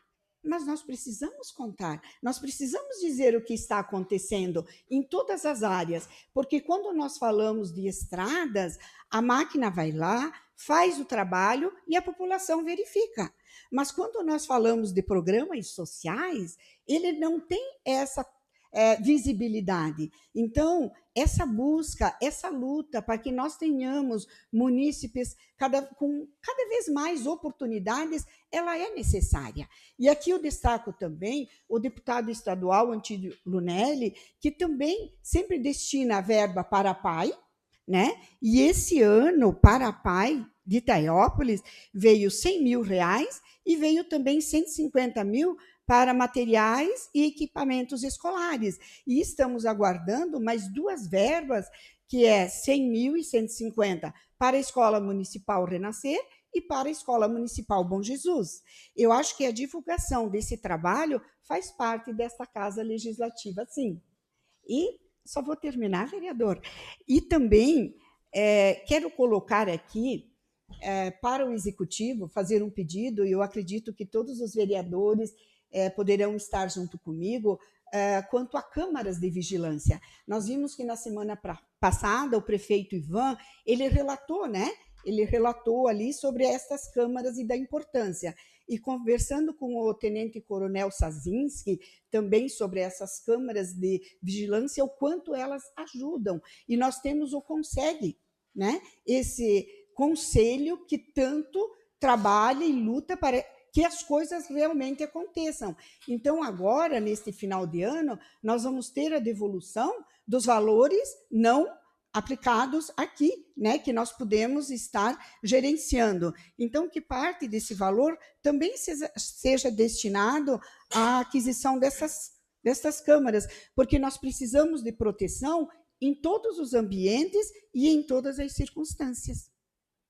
Mas nós precisamos contar, nós precisamos dizer o que está acontecendo em todas as áreas, porque quando nós falamos de estradas, a máquina vai lá, faz o trabalho e a população verifica. Mas quando nós falamos de programas sociais, ele não tem essa visibilidade. Então, essa busca, essa luta para que nós tenhamos munícipes com cada vez mais oportunidades, ela é necessária. E aqui eu destaco também o deputado estadual Antídio Lunelli, que também sempre destina a verba para a PAI, né? E esse ano, para a PAI de Itaiópolis, veio 100 mil reais e veio também 150 mil para materiais e equipamentos escolares. E estamos aguardando mais duas verbas, que é 100 mil e 150 para a Escola Municipal Renascer e para a Escola Municipal Bom Jesus. Eu acho que a divulgação desse trabalho faz parte desta Casa Legislativa, sim. E só vou terminar, vereador. E também quero colocar aqui, para o Executivo, fazer um pedido, e eu acredito que todos os vereadores poderão estar junto comigo, quanto a câmaras de vigilância. Nós vimos que na semana passada o prefeito Ivan, ele relatou, né? Ele relatou ali sobre estas câmaras e da importância. E conversando com o tenente-coronel Sazinski, também sobre essas câmaras de vigilância, o quanto elas ajudam. E nós temos o CONSEG, né? Esse conselho que tanto trabalha e luta para que as coisas realmente aconteçam. Então, agora, neste final de ano, nós vamos ter a devolução dos valores não aplicados aqui, né, que nós podemos estar gerenciando. Então, que parte desse valor também seja destinado à aquisição dessas câmaras, porque nós precisamos de proteção em todos os ambientes e em todas as circunstâncias.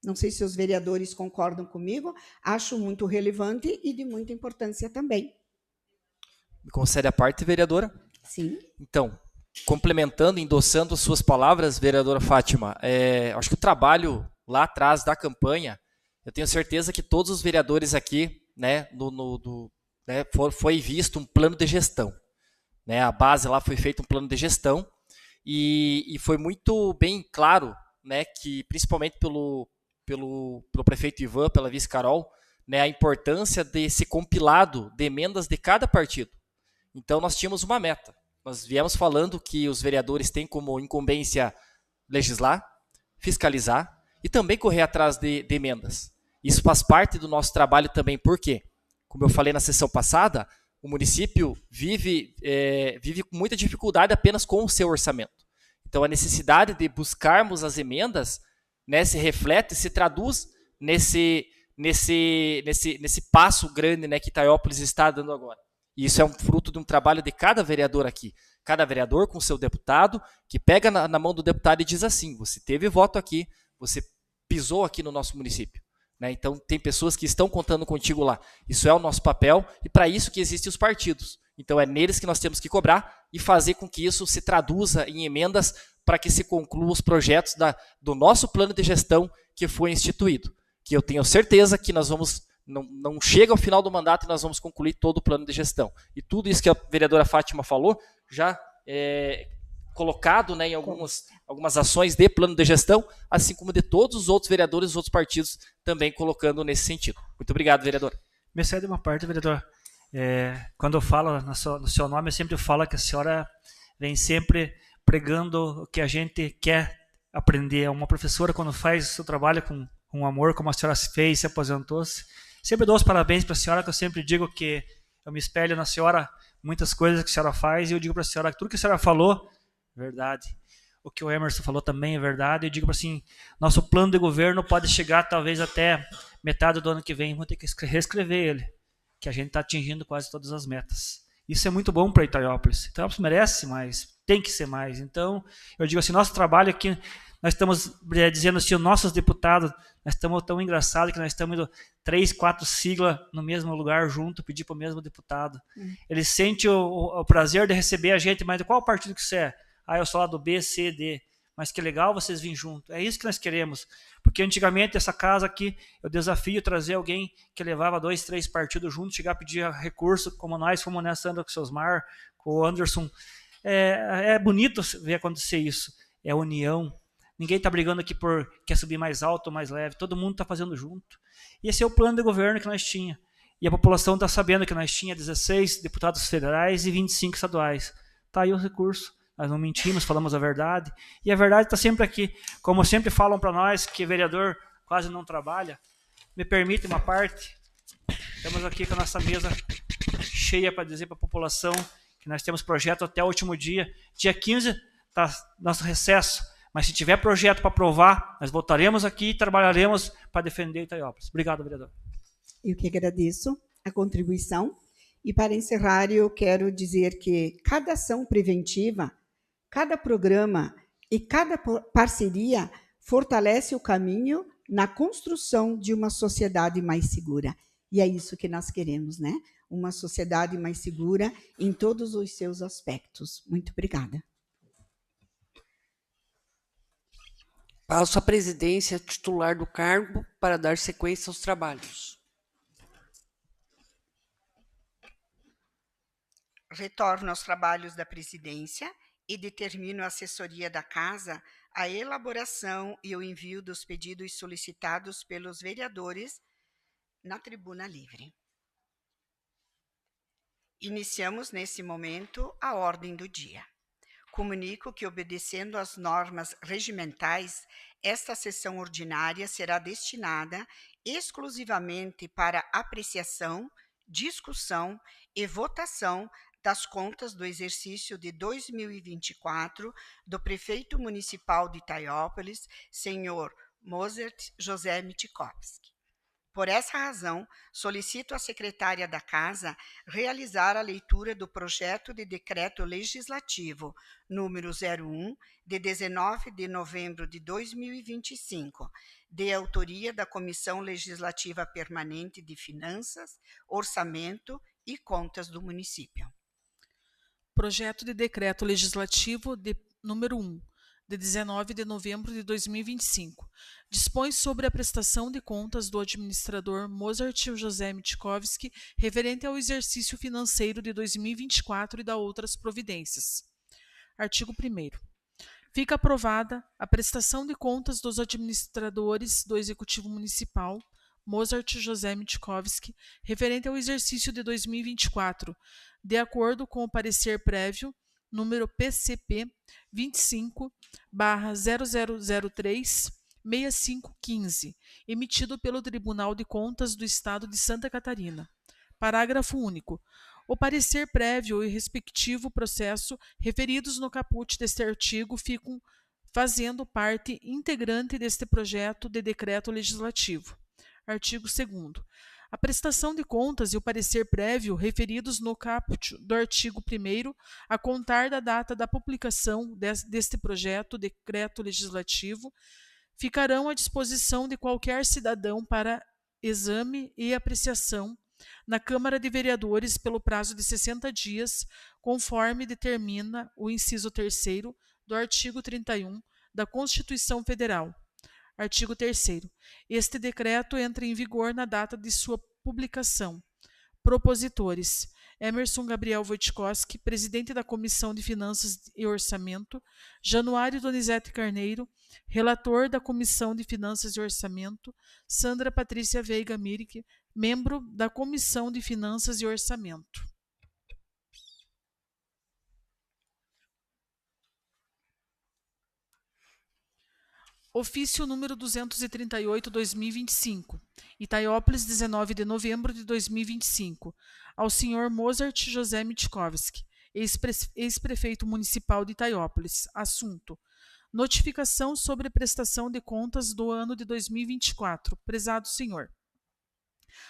Não sei se os vereadores concordam comigo, acho muito relevante e de muita importância também. Me concede a parte, vereadora? Sim. Então, complementando, endossando as suas palavras, vereadora Fátima, acho que o trabalho lá atrás da campanha, eu tenho certeza que todos os vereadores aqui, né, foi visto um plano de gestão. Né, a base lá foi feito um plano de gestão e foi muito bem claro, né, que principalmente pelo prefeito Ivan, pela vice Carol, né, a importância desse compilado de emendas de cada partido. Então, nós tínhamos uma meta. Nós viemos falando que os vereadores têm como incumbência legislar, fiscalizar e também correr atrás de emendas. Isso faz parte do nosso trabalho também, porque, como eu falei na sessão passada, o município vive com muita dificuldade apenas com o seu orçamento. Então, a necessidade de buscarmos as emendas, né, se reflete, se traduz nesse passo grande, né, que Itaiópolis está dando agora. E isso é um fruto de um trabalho de cada vereador aqui. Cada vereador com seu deputado, que pega na mão do deputado e diz assim: você teve voto aqui, você pisou aqui no nosso município. Né? Então, tem pessoas que estão contando contigo lá. Isso é o nosso papel e para isso que existem os partidos. Então, é neles que nós temos que cobrar e fazer com que isso se traduza em emendas para que se concluam os projetos do nosso plano de gestão que foi instituído. Que eu tenho certeza que nós vamos... Não chega ao final do mandato e nós vamos concluir todo o plano de gestão. E tudo isso que a vereadora Fátima falou já é colocado, né, em algumas ações de plano de gestão, assim como de todos os outros vereadores, os outros partidos também colocando nesse sentido. Muito obrigado, vereador. Me cede uma parte, vereador. Quando eu falo no seu nome, eu sempre falo que a senhora vem sempre pregando o que a gente quer aprender. Uma professora, quando faz o seu trabalho com amor, como a senhora fez, se aposentou-se, sempre dou os parabéns para a senhora, que eu sempre digo que eu me espelho na senhora, muitas coisas que a senhora faz, e eu digo para a senhora que tudo que a senhora falou, verdade. O que o Emerson falou também é verdade. Eu digo para assim, nosso plano de governo pode chegar talvez até metade do ano que vem, vamos ter que reescrever ele, que a gente está atingindo quase todas as metas. Isso é muito bom para Itaiópolis. Itaiópolis merece mais, tem que ser mais. Então, eu digo assim, nosso trabalho aqui, nós estamos dizendo assim, os nossos deputados, nós estamos tão engraçados que nós estamos indo 3, 4 siglas no mesmo lugar junto, pedir para o mesmo deputado. Ele sente o prazer de receber a gente, mas de qual partido que você é? Eu sou lá do B, C, D. Mas que legal vocês virem junto. É isso que nós queremos. Porque antigamente essa casa aqui, eu desafio trazer alguém que levava 2, 3 partidos juntos, chegar a pedir recurso, como nós fomos nessa anda com o Sosmar, com o Anderson. É bonito ver acontecer isso. É união. Ninguém está brigando aqui por quer subir mais alto ou mais leve. Todo mundo está fazendo junto. E esse é o plano de governo que nós tínhamos. E a população está sabendo que nós tínhamos 16 deputados federais e 25 estaduais. Está aí o recurso. Nós não mentimos, falamos a verdade. E a verdade está sempre aqui. Como sempre falam para nós que vereador quase não trabalha, me permite uma parte. Estamos aqui com a nossa mesa cheia para dizer para a população que nós temos projeto até o último dia. Dia 15 está nosso recesso. Mas se tiver projeto para aprovar, nós voltaremos aqui e trabalharemos para defender Itaiópolis. Obrigado, vereador. Eu que agradeço a contribuição. E para encerrar, eu quero dizer que cada ação preventiva, cada programa e cada parceria fortalece o caminho na construção de uma sociedade mais segura. E é isso que nós queremos, né? Uma sociedade mais segura em todos os seus aspectos. Muito obrigada. Passo a presidência titular do cargo para dar sequência aos trabalhos. Retorno aos trabalhos da presidência e determino a assessoria da Casa a elaboração e o envio dos pedidos solicitados pelos vereadores na tribuna livre. Iniciamos, nesse momento, a ordem do dia. Comunico que, obedecendo às normas regimentais, esta sessão ordinária será destinada exclusivamente para apreciação, discussão e votação das contas do exercício de 2024 do prefeito municipal de Itaiópolis, senhor Mozart José Mitkowski. Por essa razão, solicito à secretária da Casa realizar a leitura do projeto de decreto legislativo número 01, de 19 de novembro de 2025, de autoria da Comissão Legislativa Permanente de Finanças, Orçamento e Contas do Município. Projeto de decreto legislativo número 1, de 19 de novembro de 2025, dispõe sobre a prestação de contas do administrador Mozart José Mitkowski referente ao exercício financeiro de 2024 e da outras providências. Artigo 1º. Fica aprovada a prestação de contas dos administradores do Executivo Municipal Mozart José Mitkowski referente ao exercício de 2024, de acordo com o parecer prévio número PCP 25/0003 6515, emitido pelo Tribunal de Contas do Estado de Santa Catarina. Parágrafo único. O parecer prévio e respectivo processo referidos no caput deste artigo ficam fazendo parte integrante deste projeto de decreto legislativo. Artigo 2º. A prestação de contas e o parecer prévio referidos no caput do artigo 1º, a contar da data da publicação deste projeto de decreto legislativo, ficarão à disposição de qualquer cidadão para exame e apreciação na Câmara de Vereadores pelo prazo de 60 dias, conforme determina o inciso 3º do artigo 31 da Constituição Federal. Artigo 3º. Este decreto entra em vigor na data de sua publicação. Propositores: Emerson Gabriel Wojtkowski, presidente da Comissão de Finanças e Orçamento; Januário Donizete Carneiro, relator da Comissão de Finanças e Orçamento; Sandra Patrícia Veiga Mirick, membro da Comissão de Finanças e Orçamento. Ofício número 238/2025, Itaiópolis, 19 de novembro de 2025, ao senhor Mozart José Mitkowski, ex-prefeito municipal de Itaiópolis. Assunto: notificação sobre prestação de contas do ano de 2024. Prezado senhor,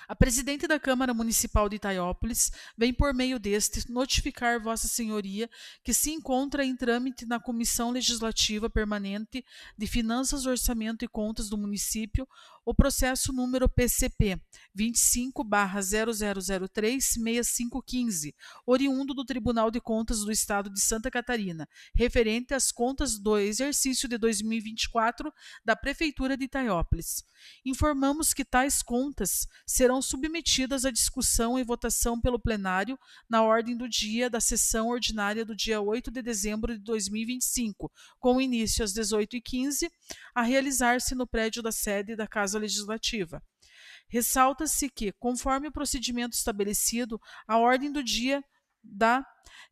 a presidente da Câmara Municipal de Itaiópolis vem, por meio deste, notificar Vossa Senhoria que se encontra em trâmite na Comissão Legislativa Permanente de Finanças, Orçamento e Contas do município o processo número PCP 25/0003-6515, oriundo do Tribunal de Contas do Estado de Santa Catarina, referente às contas do exercício de 2024 da Prefeitura de Itaiópolis. Informamos que tais contas serão submetidas à discussão e votação pelo plenário na ordem do dia da sessão ordinária do dia 8 de dezembro de 2025, com início às 18h15, a realizar-se no prédio da sede da Casa Legislativa. Ressalta-se que, conforme o procedimento estabelecido, a ordem do dia da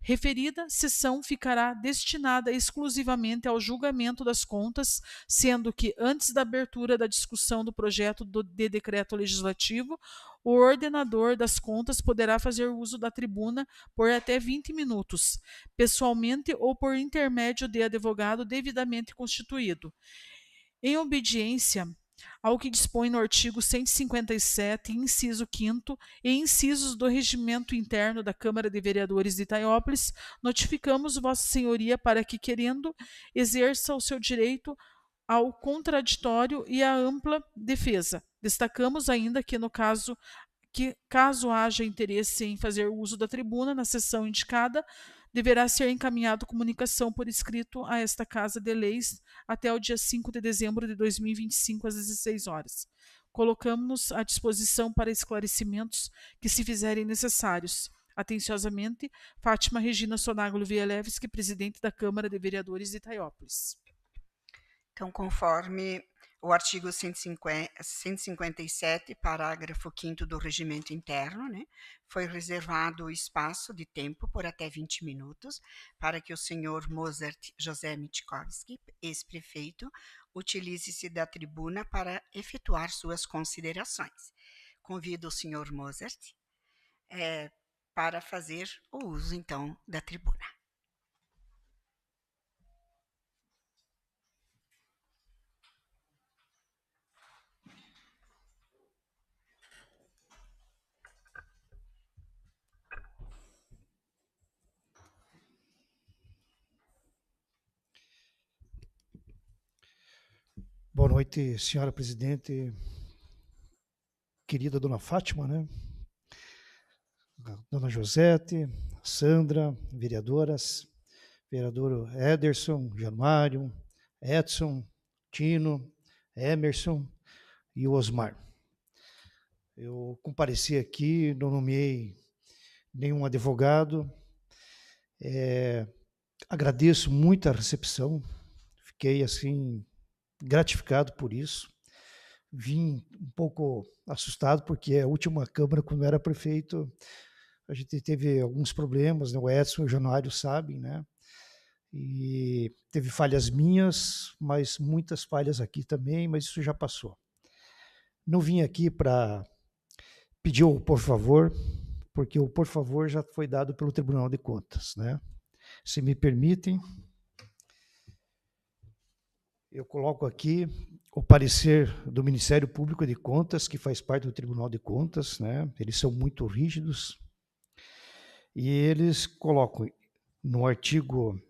referida sessão ficará destinada exclusivamente ao julgamento das contas, sendo que, antes da abertura da discussão do projeto de decreto legislativo, o ordenador das contas poderá fazer uso da tribuna por até 20 minutos, pessoalmente ou por intermédio de advogado devidamente constituído. Em obediência ao que dispõe no artigo 157, inciso 5º e incisos do Regimento Interno da Câmara de Vereadores de Itaiópolis, notificamos Vossa Senhoria para que, querendo, exerça o seu direito ao contraditório e à ampla defesa. Destacamos ainda que, caso haja interesse em fazer uso da tribuna na sessão indicada, deverá ser encaminhado comunicação por escrito a esta Casa de Leis até o dia 5 de dezembro de 2025, às 16 horas. Colocamos-nos à disposição para esclarecimentos que se fizerem necessários. Atenciosamente, Fátima Regina Sonaglo Vielewski, presidente da Câmara de Vereadores de Itaiópolis. Então, conforme o artigo 157, parágrafo 5º do Regimento Interno, foi reservado o espaço de tempo por até 20 minutos para que o senhor Mozart José Mitkowski, ex-prefeito, utilize-se da tribuna para efetuar suas considerações. Convido o senhor Mozart para fazer o uso, então, da tribuna. Boa noite, senhora presidente, querida dona Fátima, dona Josete, Sandra, vereadoras, vereador Ederson, Januário, Edson, Tino, Emerson e o Osmar. Eu compareci aqui, não nomeei nenhum advogado, agradeço muito a recepção, fiquei assim gratificado por isso. Vim um pouco assustado, porque a última Câmara, quando eu era prefeito, a gente teve alguns problemas, o Edson e o Januário sabem, E teve falhas minhas, mas muitas falhas aqui também, mas isso já passou. Não vim aqui para pedir o por favor, porque o por favor já foi dado pelo Tribunal de Contas, né? Se me permitem, eu coloco aqui o parecer do Ministério Público de Contas, que faz parte do Tribunal de Contas, né? Eles são muito rígidos, e eles colocam no artigo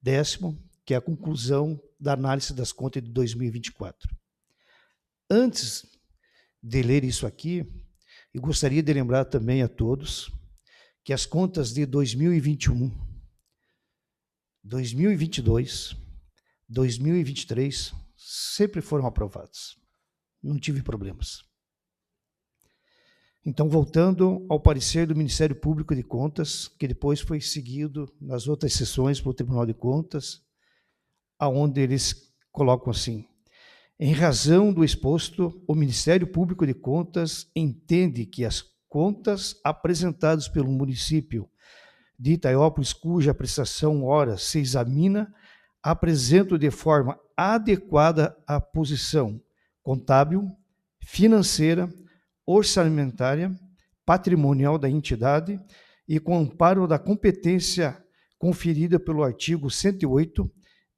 10º, que é a conclusão da análise das contas de 2024. Antes de ler isso aqui, eu gostaria de lembrar também a todos que as contas de 2021, 2022, 2023 sempre foram aprovadas. Não tive problemas. Então, voltando ao parecer do Ministério Público de Contas, que depois foi seguido nas outras sessões pelo Tribunal de Contas, aonde eles colocam assim: em razão do exposto, o Ministério Público de Contas entende que as contas apresentadas pelo município de Itaiópolis, cuja prestação ora se examina, apresentam de forma adequada a posição contábil, financeira, orçamentária, patrimonial da entidade e com amparo da competência conferida pelo artigo 108,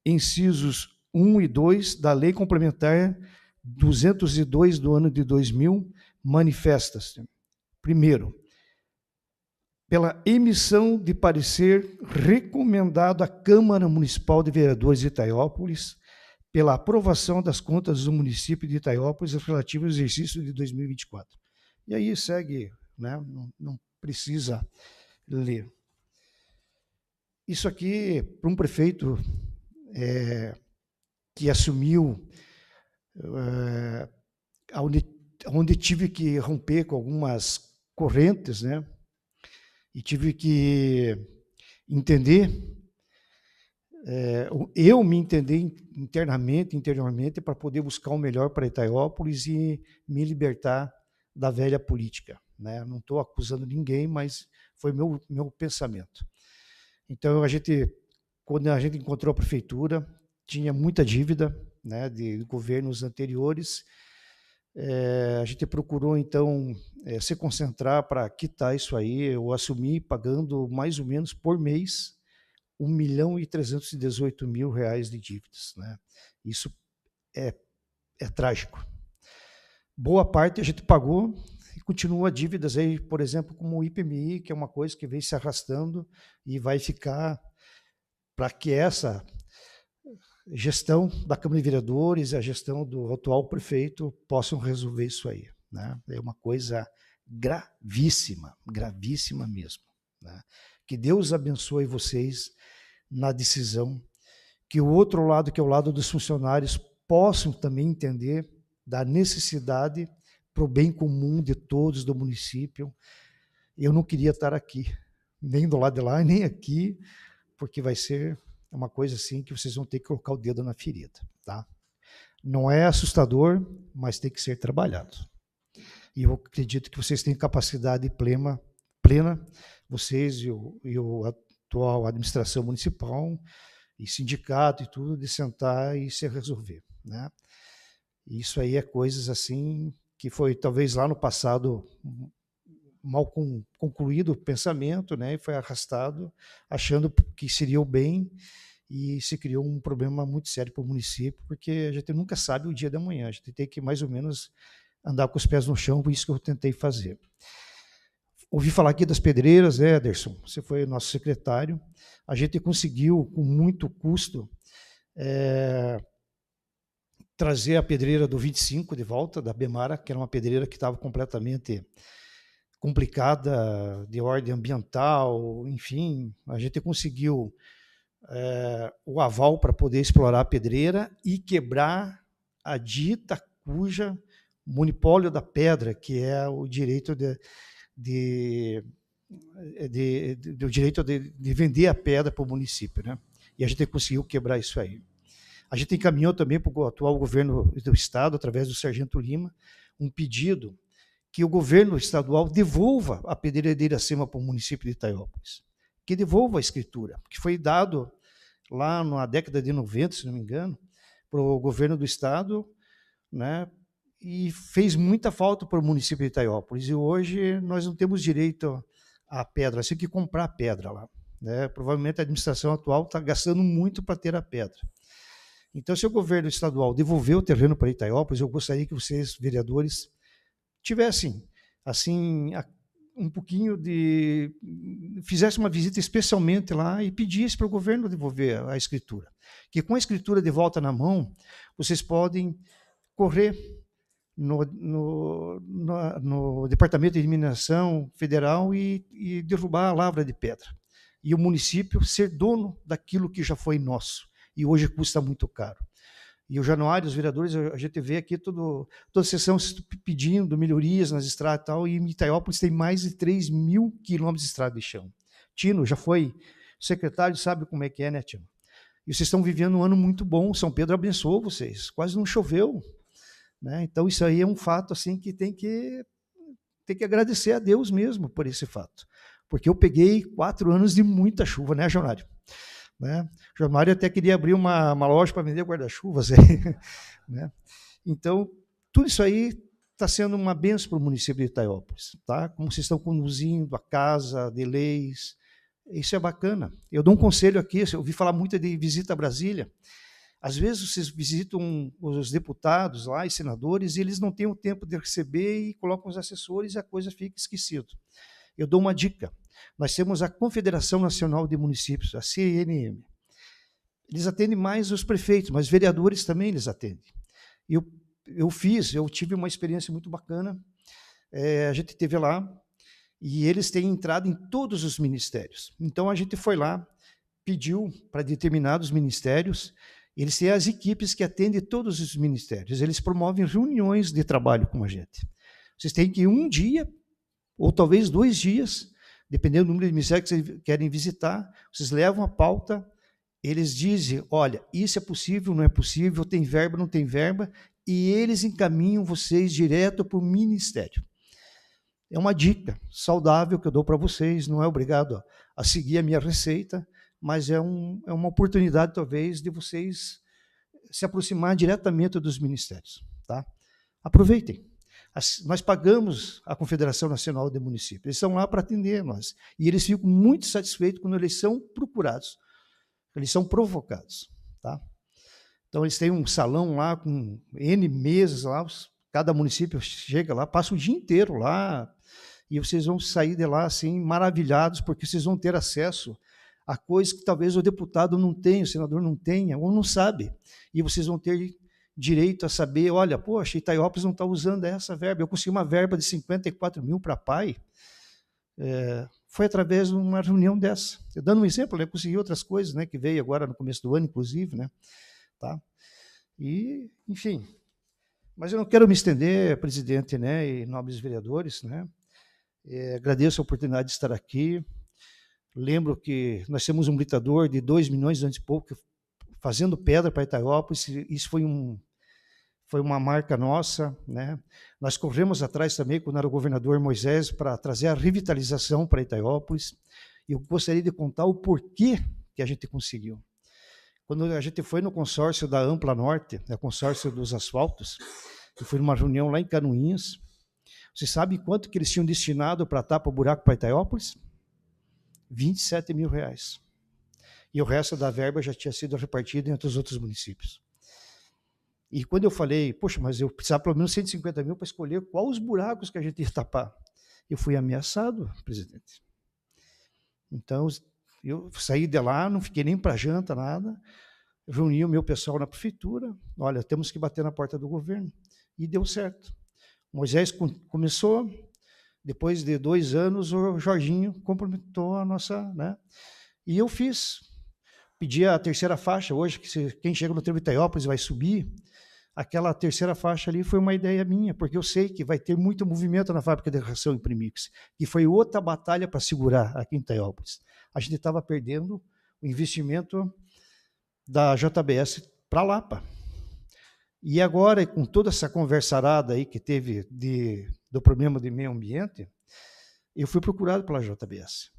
incisos 1 e 2 da Lei Complementar 202 do ano de 2000, manifesta-se, primeiro, pela emissão de parecer recomendado à Câmara Municipal de Vereadores de Itaiópolis pela aprovação das contas do município de Itaiópolis relativas ao exercício de 2024. E aí segue, né? Não precisa ler. Isso aqui, para um prefeito que assumiu, onde tive que romper com algumas correntes, né? E tive que entender, eu me entender interiormente, para poder buscar o melhor para Itaiópolis e me libertar da velha política, né? Não estou acusando ninguém, mas foi meu pensamento. Então, quando a gente encontrou a prefeitura, tinha muita dívida, né, de governos anteriores. A gente procurou, então, se concentrar para quitar isso aí. Eu assumi pagando mais ou menos por mês R$1.318.000 de dívidas, né? Isso é trágico. Boa parte a gente pagou e continua dívidas aí, por exemplo, como o IPMI, que é uma coisa que vem se arrastando e vai ficar para que essa gestão da Câmara de Vereadores e a gestão do atual prefeito possam resolver isso aí, né? É uma coisa gravíssima, gravíssima mesmo, né? Que Deus abençoe vocês na decisão, que o outro lado, que é o lado dos funcionários, possam também entender da necessidade para o bem comum de todos do município. Eu não queria estar aqui, nem do lado de lá, nem aqui, porque vai ser uma coisa assim que vocês vão ter que colocar o dedo na ferida, tá? Não é assustador, mas tem que ser trabalhado. E eu acredito que vocês têm capacidade plena, vocês e o atual administração municipal e sindicato e tudo, de sentar e se resolver, né? Isso aí é coisas assim que foi talvez lá no passado mal concluído o pensamento, né, e foi arrastado achando que seria o bem, e se criou um problema muito sério para o município, porque a gente nunca sabe o dia da manhã, a gente tem que mais ou menos andar com os pés no chão, por isso que eu tentei fazer. Ouvi falar aqui das pedreiras, né, Ederson? Você foi nosso secretário. A gente conseguiu, com muito custo, trazer a pedreira do 25 de volta, da Bemara, que era uma pedreira que estava completamente complicada, de ordem ambiental, enfim. A gente conseguiu o aval para poder explorar a pedreira e quebrar a dita cuja monopólio da pedra, que é o direito de vender a pedra para o município, né? E a gente conseguiu quebrar isso aí. A gente encaminhou também para o atual governo do estado, através do Sargento Lima, um pedido que o governo estadual devolva a pedreira de Iracema para o município de Itaiópolis, que devolva a escritura, que foi dado lá na década de 90, se não me engano, para o governo do estado, né? E fez muita falta para o município de Itaiópolis. E hoje nós não temos direito à pedra, nós temos que comprar a pedra lá, né? Provavelmente a administração atual está gastando muito para ter a pedra. Então, se o governo estadual devolver o terreno para Itaiópolis, eu gostaria que vocês, vereadores, tivessem, assim, um pouquinho de... fizessem uma visita especialmente lá e pedisse para o governo devolver a escritura. Que com a escritura de volta na mão, vocês podem correr no Departamento de Mineração Federal e derrubar a lavra de pedra. E o município ser dono daquilo que já foi nosso. E hoje custa muito caro. E o Januário, os vereadores, a gente vê aqui toda a sessão pedindo melhorias nas estradas e tal, e Itaiópolis tem mais de 3.000 quilômetros de estrada de chão. Tino já foi secretário, sabe como é que é, né, Tino? E vocês estão vivendo um ano muito bom, São Pedro abençoou vocês, quase não choveu, né? Então isso aí é um fato assim que tem que agradecer a Deus mesmo por esse fato. Porque eu peguei 4 anos de muita chuva, né, Januário? Né? João Mário até queria abrir uma loja para vender guarda-chuvas. Né? Então, tudo isso aí está sendo uma bênção para o município de Itaiópolis. Tá? Como vocês estão conduzindo a casa de leis, isso é bacana. Eu dou um conselho aqui, eu ouvi falar muito de visita a Brasília. Às vezes vocês visitam os deputados lá e senadores e eles não têm o tempo de receber e colocam os assessores e a coisa fica esquecida. Eu dou uma dica. Nós temos a Confederação Nacional de Municípios, a CNM. Eles atendem mais os prefeitos, mas vereadores também eles atendem. Eu tive uma experiência muito bacana. A gente esteve lá e eles têm entrado em todos os ministérios. Então, a gente foi lá, pediu para determinados ministérios, eles têm as equipes que atendem todos os ministérios. Eles promovem reuniões de trabalho com a gente. Vocês têm que ir um dia, ou talvez 2 dias, dependendo do número de ministérios que vocês querem visitar, vocês levam a pauta, eles dizem, olha, isso é possível, não é possível, tem verba, não tem verba, e eles encaminham vocês direto para o ministério. É uma dica saudável que eu dou para vocês, não é obrigado a seguir a minha receita, mas é uma oportunidade, talvez, de vocês se aproximar diretamente dos ministérios. Tá? Aproveitem. Nós pagamos a Confederação Nacional de Municípios, eles estão lá para atender nós, e eles ficam muito satisfeitos quando eles são procurados, eles são provocados. Tá? Então, eles têm um salão lá com N mesas, lá, cada município chega lá, passa o dia inteiro lá, e vocês vão sair de lá assim, maravilhados, porque vocês vão ter acesso a coisas que talvez o deputado não tenha, o senador não tenha, ou não sabe, e vocês vão ter direito a saber, olha, poxa, Itaiópolis não está usando essa verba, eu consegui uma verba de 54 mil para PAI, foi através de uma reunião dessa. Eu dando um exemplo, né, consegui outras coisas, né, que veio agora no começo do ano, inclusive, né, tá? E, enfim, mas eu não quero me estender, presidente, né, e nobres vereadores, né, agradeço a oportunidade de estar aqui, lembro que nós temos um litador de 2 milhões antes de pouco, fazendo pedra para Itaiópolis, isso foi uma marca nossa, né? Nós corremos atrás também, quando era o governador Moisés, para trazer a revitalização para Itaiópolis, e eu gostaria de contar o porquê que a gente conseguiu. Quando a gente foi no consórcio da Ampla Norte, o consórcio dos asfaltos, eu fui numa reunião lá em Canoinhas, vocês sabem quanto que eles tinham destinado para tapar o buraco para Itaiópolis? 27 mil reais. E o resto da verba já tinha sido repartido entre os outros municípios. E quando eu falei, poxa, mas eu precisava pelo menos 150 mil para escolher quais os buracos que a gente ia tapar, eu fui ameaçado, presidente. Então, eu saí de lá, não fiquei nem para janta, nada, reuni o meu pessoal na prefeitura, olha, temos que bater na porta do governo. E deu certo. Moisés começou, depois de 2 anos, o Jorginho complementou a nossa... Né? E eu pedi a 3ª faixa, hoje, que quem chega no trevo Itaiópolis vai subir, aquela 3ª faixa ali foi uma ideia minha, porque eu sei que vai ter muito movimento na fábrica de ração em Premix, que foi outra batalha para segurar aqui em Itaiópolis. A gente estava perdendo o investimento da JBS para a Lapa. E agora, com toda essa conversarada aí que teve do problema de meio ambiente, eu fui procurado pela JBS.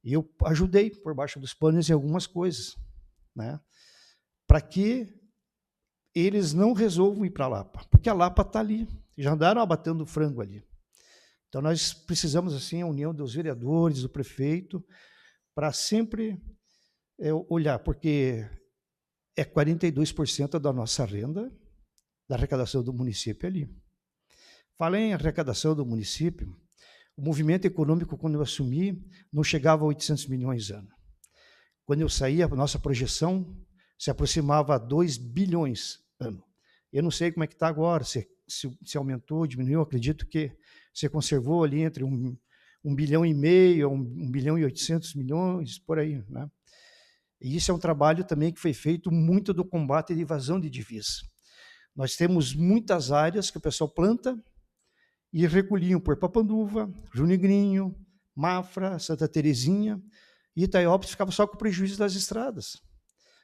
E eu ajudei por baixo dos panos em algumas coisas, né, para que eles não resolvam ir para a Lapa, porque a Lapa está ali, já andaram abatendo frango ali. Então, nós precisamos, assim, a união dos vereadores, do prefeito, para sempre olhar, porque é 42% da nossa renda, da arrecadação do município ali. Falei em arrecadação do município, o movimento econômico, quando eu assumi, não chegava a 800 milhões ano. Quando eu saí, a nossa projeção se aproximava a 2 bilhões ano. Eu não sei como é que está agora, se aumentou, diminuiu, acredito que se conservou ali entre 1,5 bilhão a 1 bilhão e 800 milhões, por aí, né? E isso é um trabalho também que foi feito muito do combate de evasão de divisa. Nós temos muitas áreas que o pessoal planta e recolhiam por Papanduva, Rio Negrinho, Mafra, Santa Terezinha, e Itaiópolis ficava só com o prejuízo das estradas.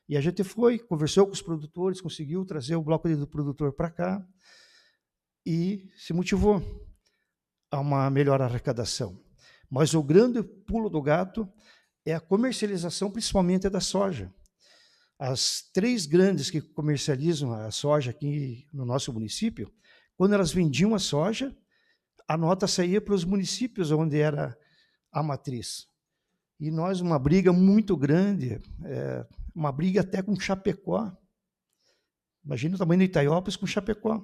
E a gente foi, conversou com os produtores, conseguiu trazer o bloco do produtor para cá e se motivou a uma melhor arrecadação. Mas o grande pulo do gato é a comercialização, principalmente da soja. As 3 grandes que comercializam a soja aqui no nosso município, quando elas vendiam a soja, a nota saía para os municípios onde era a matriz. E nós, uma briga muito grande, uma briga até com Chapecó. Imagina o tamanho de Itaiópolis com Chapecó.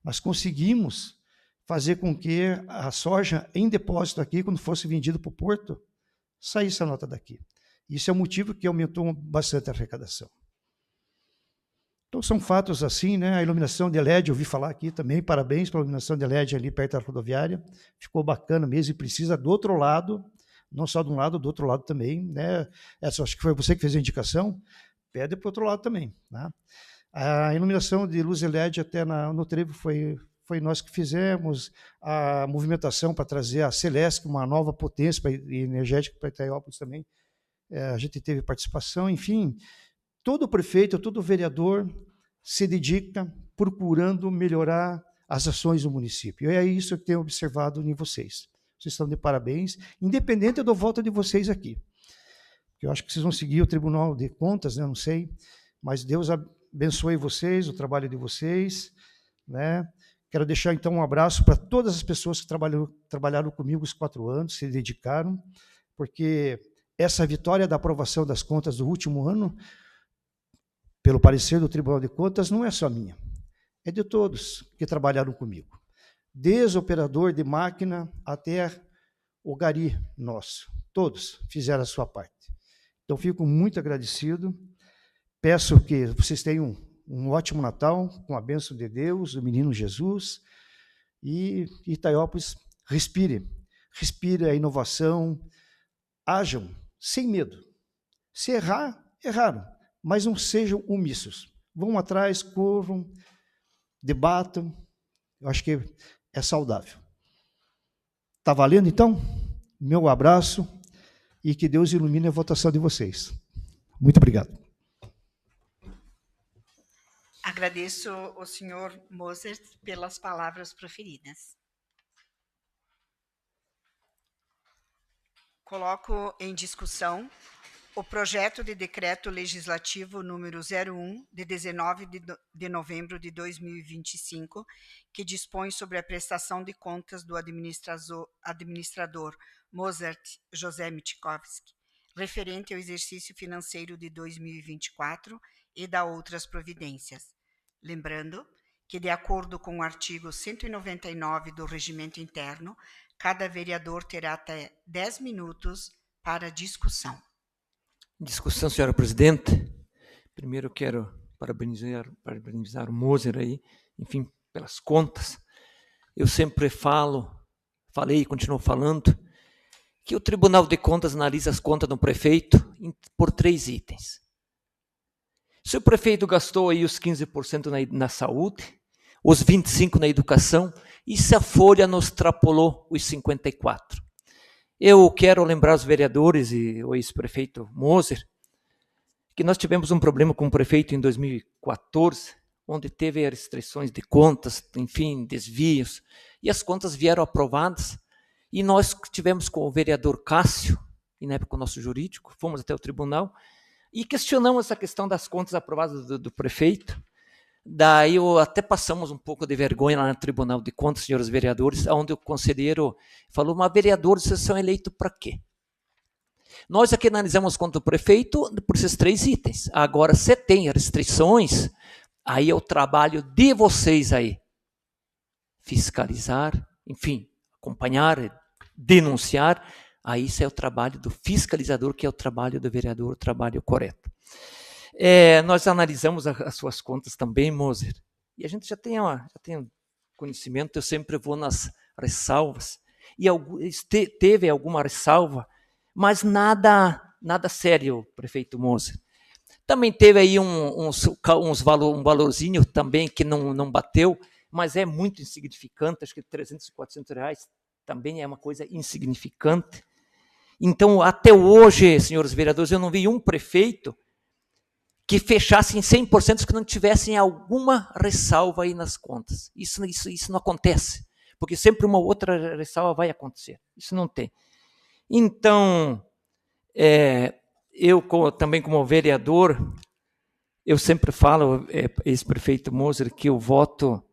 Nós conseguimos fazer com que a soja em depósito aqui, quando fosse vendido para o porto, saísse a nota daqui. Isso é um motivo que aumentou bastante a arrecadação. Então, são fatos assim, né? A iluminação de LED, eu ouvi falar aqui também, parabéns pela iluminação de LED ali perto da rodoviária, ficou bacana mesmo e precisa do outro lado, não só de um lado, do outro lado também, né? Acho que foi você que fez a indicação, pede para o outro lado também, né? A iluminação de luz LED até no trevo foi nós que fizemos, a movimentação para trazer a Celesc, uma nova potência energética para Itaiópolis também, a gente teve participação, enfim, todo prefeito, todo vereador se dedica procurando melhorar as ações do município. E é isso que tenho observado em vocês. Vocês estão de parabéns, independente do voto de vocês aqui. Eu acho que vocês vão seguir o Tribunal de Contas, né? Não sei, mas Deus abençoe vocês, o trabalho de vocês, né? Quero deixar, então, um abraço para todas as pessoas que trabalharam comigo os 4 anos, se dedicaram, porque essa vitória da aprovação das contas do último ano, pelo parecer do Tribunal de Contas, não é só minha, é de todos que trabalharam comigo, desde o operador de máquina até o gari nosso, todos fizeram a sua parte. Então, fico muito agradecido, peço que vocês tenham um ótimo Natal, com a bênção de Deus, do menino Jesus, e Itaiópolis respire a inovação, ajam sem medo. Se errar, erraram, mas não sejam omissos. Vão atrás, corram, debatam, eu acho que é saudável. Está valendo, então? Meu abraço e que Deus ilumine a votação de vocês. Muito obrigado. Agradeço ao senhor Moser pelas palavras proferidas. Coloco em discussão o projeto de decreto legislativo número 01, de 19 de novembro de 2025, que dispõe sobre a prestação de contas do administrador Mozart José Mitkovski, referente ao exercício financeiro de 2024 e da outras providências. Lembrando que, de acordo com o artigo 199 do Regimento Interno, cada vereador terá até 10 minutos para discussão. Discussão, senhora presidente. Primeiro eu quero parabenizar o Moser aí, enfim, pelas contas. Eu sempre falei e continuo falando, que o Tribunal de Contas analisa as contas do prefeito por 3 itens. Se o prefeito gastou aí os 15% na saúde, os 25% na educação, e se a folha nos extrapolou os 54%. Eu quero lembrar os vereadores e o ex-prefeito Moser que nós tivemos um problema com o prefeito em 2014, onde teve restrições de contas, enfim, desvios, e as contas vieram aprovadas, e nós tivemos com o vereador Cássio, e na época o nosso jurídico, fomos até o tribunal, E questionamos essa questão das contas aprovadas do prefeito. Daí até passamos um pouco de vergonha lá no Tribunal de Contas, senhores vereadores, onde o conselheiro falou, mas vereadores, vocês são eleitos para quê? Nós aqui analisamos contra o prefeito por esses 3 itens. Agora, se tem restrições, aí é o trabalho de vocês aí. Fiscalizar, enfim, acompanhar, denunciar, aí isso é o trabalho do fiscalizador, que é o trabalho do vereador, o trabalho correto. Nós analisamos as suas contas também, Moser, e a gente já tem conhecimento, eu sempre vou nas ressalvas, e teve alguma ressalva, mas nada sério, prefeito Moser. Também teve aí um valorzinho também que não bateu, mas é muito insignificante, acho que 300, 400 reais também é uma coisa insignificante. Então, até hoje, senhores vereadores, eu não vi um prefeito que fechasse em 100% que não tivessem alguma ressalva aí nas contas. Isso não acontece, porque sempre uma outra ressalva vai acontecer. Isso não tem. Então, eu também como vereador, eu sempre falo, ex-prefeito Moser, que o voto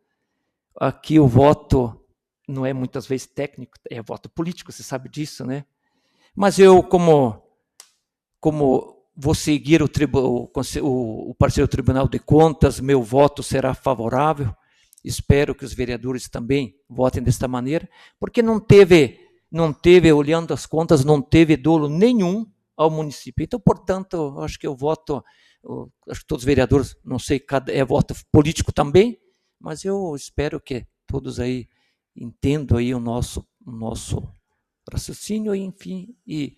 não é muitas vezes técnico, é voto político, você sabe disso, né? Mas eu, como vou seguir o parceiro Tribunal de Contas, meu voto será favorável. Espero que os vereadores também votem desta maneira, porque não teve, olhando as contas, não teve dolo nenhum ao município. Então, portanto, acho que eu voto, acho que todos os vereadores, não sei, é voto político também, mas eu espero que todos aí entendam aí o nosso raciocínio, enfim, e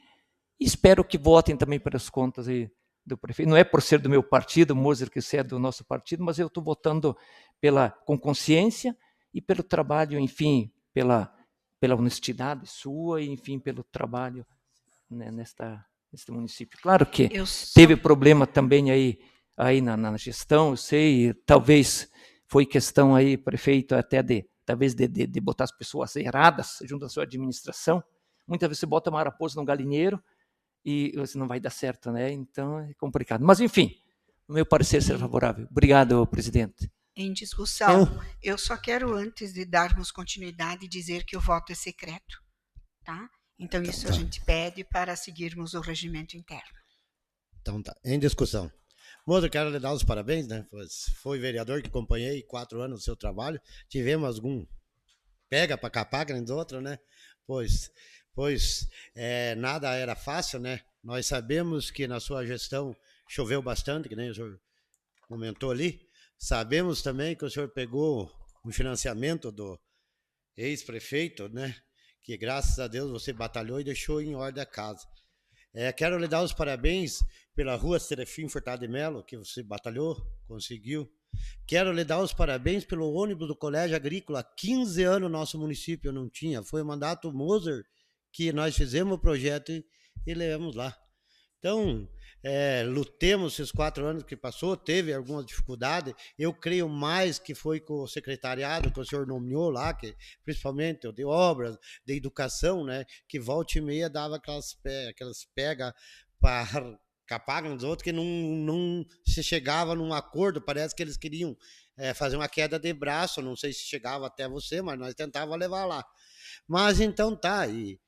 espero que votem também pelas contas aí do prefeito. Não é por ser do meu partido, Moser, que você é do nosso partido, mas eu estou votando com consciência e pelo trabalho, enfim, pela honestidade sua e, enfim, pelo trabalho, né, neste município. Claro que teve problema também aí na gestão, eu sei, talvez foi questão aí, prefeito, até talvez de botar as pessoas erradas junto à sua administração. Muitas vezes você bota uma raposa no galinheiro e você não vai dar certo, né? Então é complicado. Mas, enfim, o meu parecer será favorável. Obrigado, presidente. Em discussão, eu só quero, antes de darmos continuidade, dizer que o voto é secreto, tá? Então, isso a gente pede para seguirmos o regimento interno. Então tá, em discussão. Moser, quero lhe dar os parabéns, né? Foi vereador que acompanhei 4 anos do seu trabalho. Tivemos algum pega para capar, que nem dos outros, né? Pois nada era fácil, né? Nós sabemos que na sua gestão choveu bastante, que nem o senhor comentou ali. Sabemos também que o senhor pegou um financiamento do ex-prefeito, né? Que graças a Deus você batalhou e deixou em ordem a casa. Quero lhe dar os parabéns pela rua Serafim Furtado de Melo, que você batalhou, conseguiu. Quero lhe dar os parabéns pelo ônibus do Colégio Agrícola. 15 anos nosso município não tinha. Foi o mandato Moser que nós fizemos o projeto e levamos lá. Então, lutemos esses 4 anos que passou, teve alguma dificuldade. Eu creio mais que foi com o secretariado que o senhor nomeou lá, que, principalmente de obras, de educação, né, que volta e meia dava aquelas pega para capar uns outros, que não se chegava num acordo. Parece que eles queriam fazer uma queda de braço, não sei se chegava até você, mas nós tentávamos levar lá. Mas então tá, e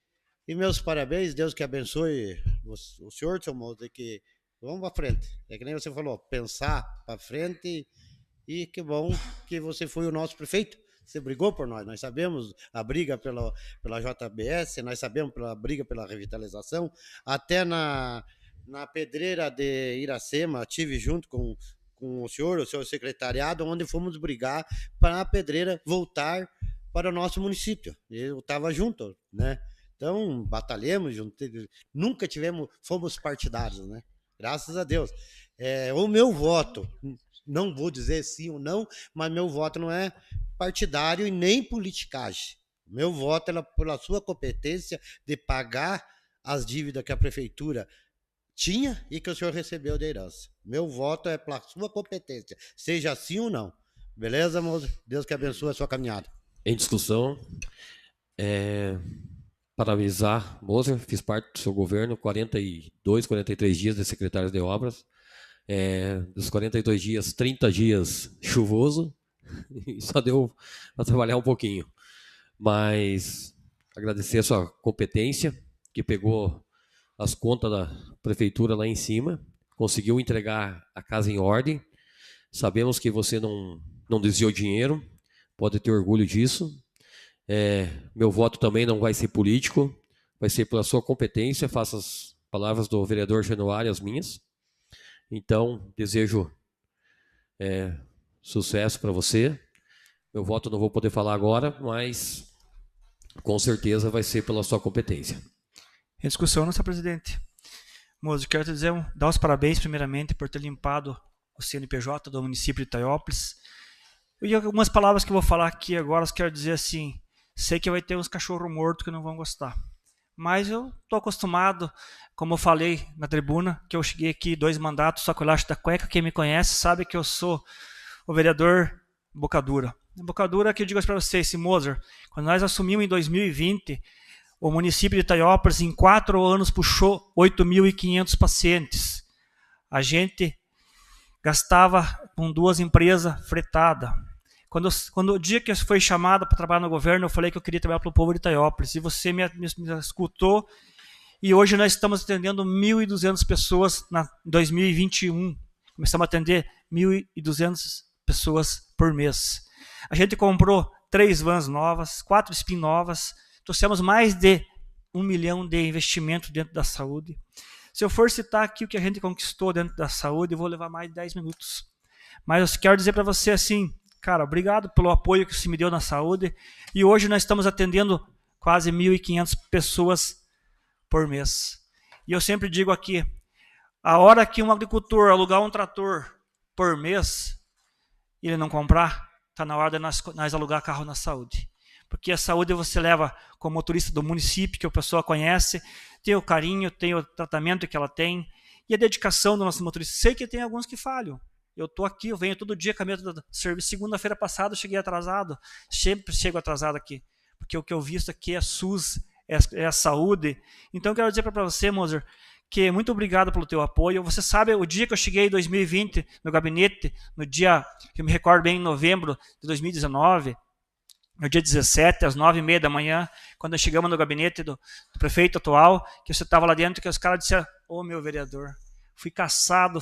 meus parabéns, Deus que abençoe o senhor, seu Moser, que vamos para frente. É que nem você falou, pensar para frente, e que bom que você foi o nosso prefeito. Você brigou por nós sabemos a briga pela JBS, nós sabemos pela briga pela revitalização, até na pedreira de Iracema, tive junto com o senhor, o seu secretariado, onde fomos brigar para a pedreira voltar para o nosso município. Eu estava junto, né? Então, batalhamos, nunca fomos partidários, né? Graças a Deus. O meu voto, não vou dizer sim ou não, mas meu voto não é partidário e nem politicagem. Meu voto é pela sua competência de pagar as dívidas que a prefeitura tinha e que o senhor recebeu de herança. Meu voto é pela sua competência, seja sim ou não. Beleza, moço? Deus que abençoe a sua caminhada. Em discussão, parabenizar Moser, fiz parte do seu governo, 42, 43 dias de secretário de obras. Dos 42 dias, 30 dias chuvoso, e só deu para trabalhar um pouquinho. Mas agradecer a sua competência, que pegou as contas da prefeitura lá em cima, conseguiu entregar a casa em ordem. Sabemos que você não desviou dinheiro, pode ter orgulho disso. Meu voto também não vai ser político, vai ser pela sua competência, faço as palavras do vereador Januário as minhas. Então, desejo sucesso para você. Meu voto não vou poder falar agora, mas com certeza vai ser pela sua competência. Em discussão, senhor presidente. Moço, quero te dizer, dar os parabéns primeiramente por ter limpado o CNPJ do município de Itaiópolis. E algumas palavras que eu vou falar aqui agora, eu quero dizer assim, sei que vai ter uns cachorros mortos que não vão gostar. Mas eu estou acostumado, como eu falei na tribuna, que eu cheguei aqui 2 mandatos, só com o laço da cueca. Quem me conhece sabe que eu sou o vereador Bocadura. Bocadura que eu digo para vocês, Moser, quando nós assumimos em 2020, o município de Itaiópolis, em 4 anos, puxou 8.500 pacientes. A gente gastava com 2 empresas fretadas. Quando o dia que eu fui chamado para trabalhar no governo, eu falei que eu queria trabalhar para o povo de Itaiópolis. E você me escutou. E hoje nós estamos atendendo 1.200 pessoas em 2021. Começamos a atender 1.200 pessoas por mês. A gente comprou 3 vans novas, 4 spin novas. Trouxemos mais de 1 milhão de investimento dentro da saúde. Se eu for citar aqui o que a gente conquistou dentro da saúde, eu vou levar mais de 10 minutos. Mas eu quero dizer para você assim, cara, obrigado pelo apoio que você me deu na saúde. E hoje nós estamos atendendo quase 1.500 pessoas por mês. E eu sempre digo aqui, a hora que um agricultor alugar um trator por mês, e ele não comprar, está na hora de nós alugar carro na saúde. Porque a saúde você leva como motorista do município, que a pessoa conhece, tem o carinho, tem o tratamento que ela tem, e a dedicação do nosso motorista. Sei que tem alguns que falham. Eu estou aqui, eu venho todo dia caminho do serviço. Segunda-feira passada eu cheguei atrasado. Sempre chego atrasado aqui. Porque o que eu visto aqui é SUS, é a saúde. Então eu quero dizer para você, Moser, que muito obrigado pelo teu apoio. Você sabe, o dia que eu cheguei em 2020 no gabinete, no dia, que eu me recordo bem, em novembro de 2019, no dia 17, às 9h30 da manhã, quando chegamos no gabinete do prefeito atual, que você estava lá dentro, que os caras disseram, meu vereador, fui caçado,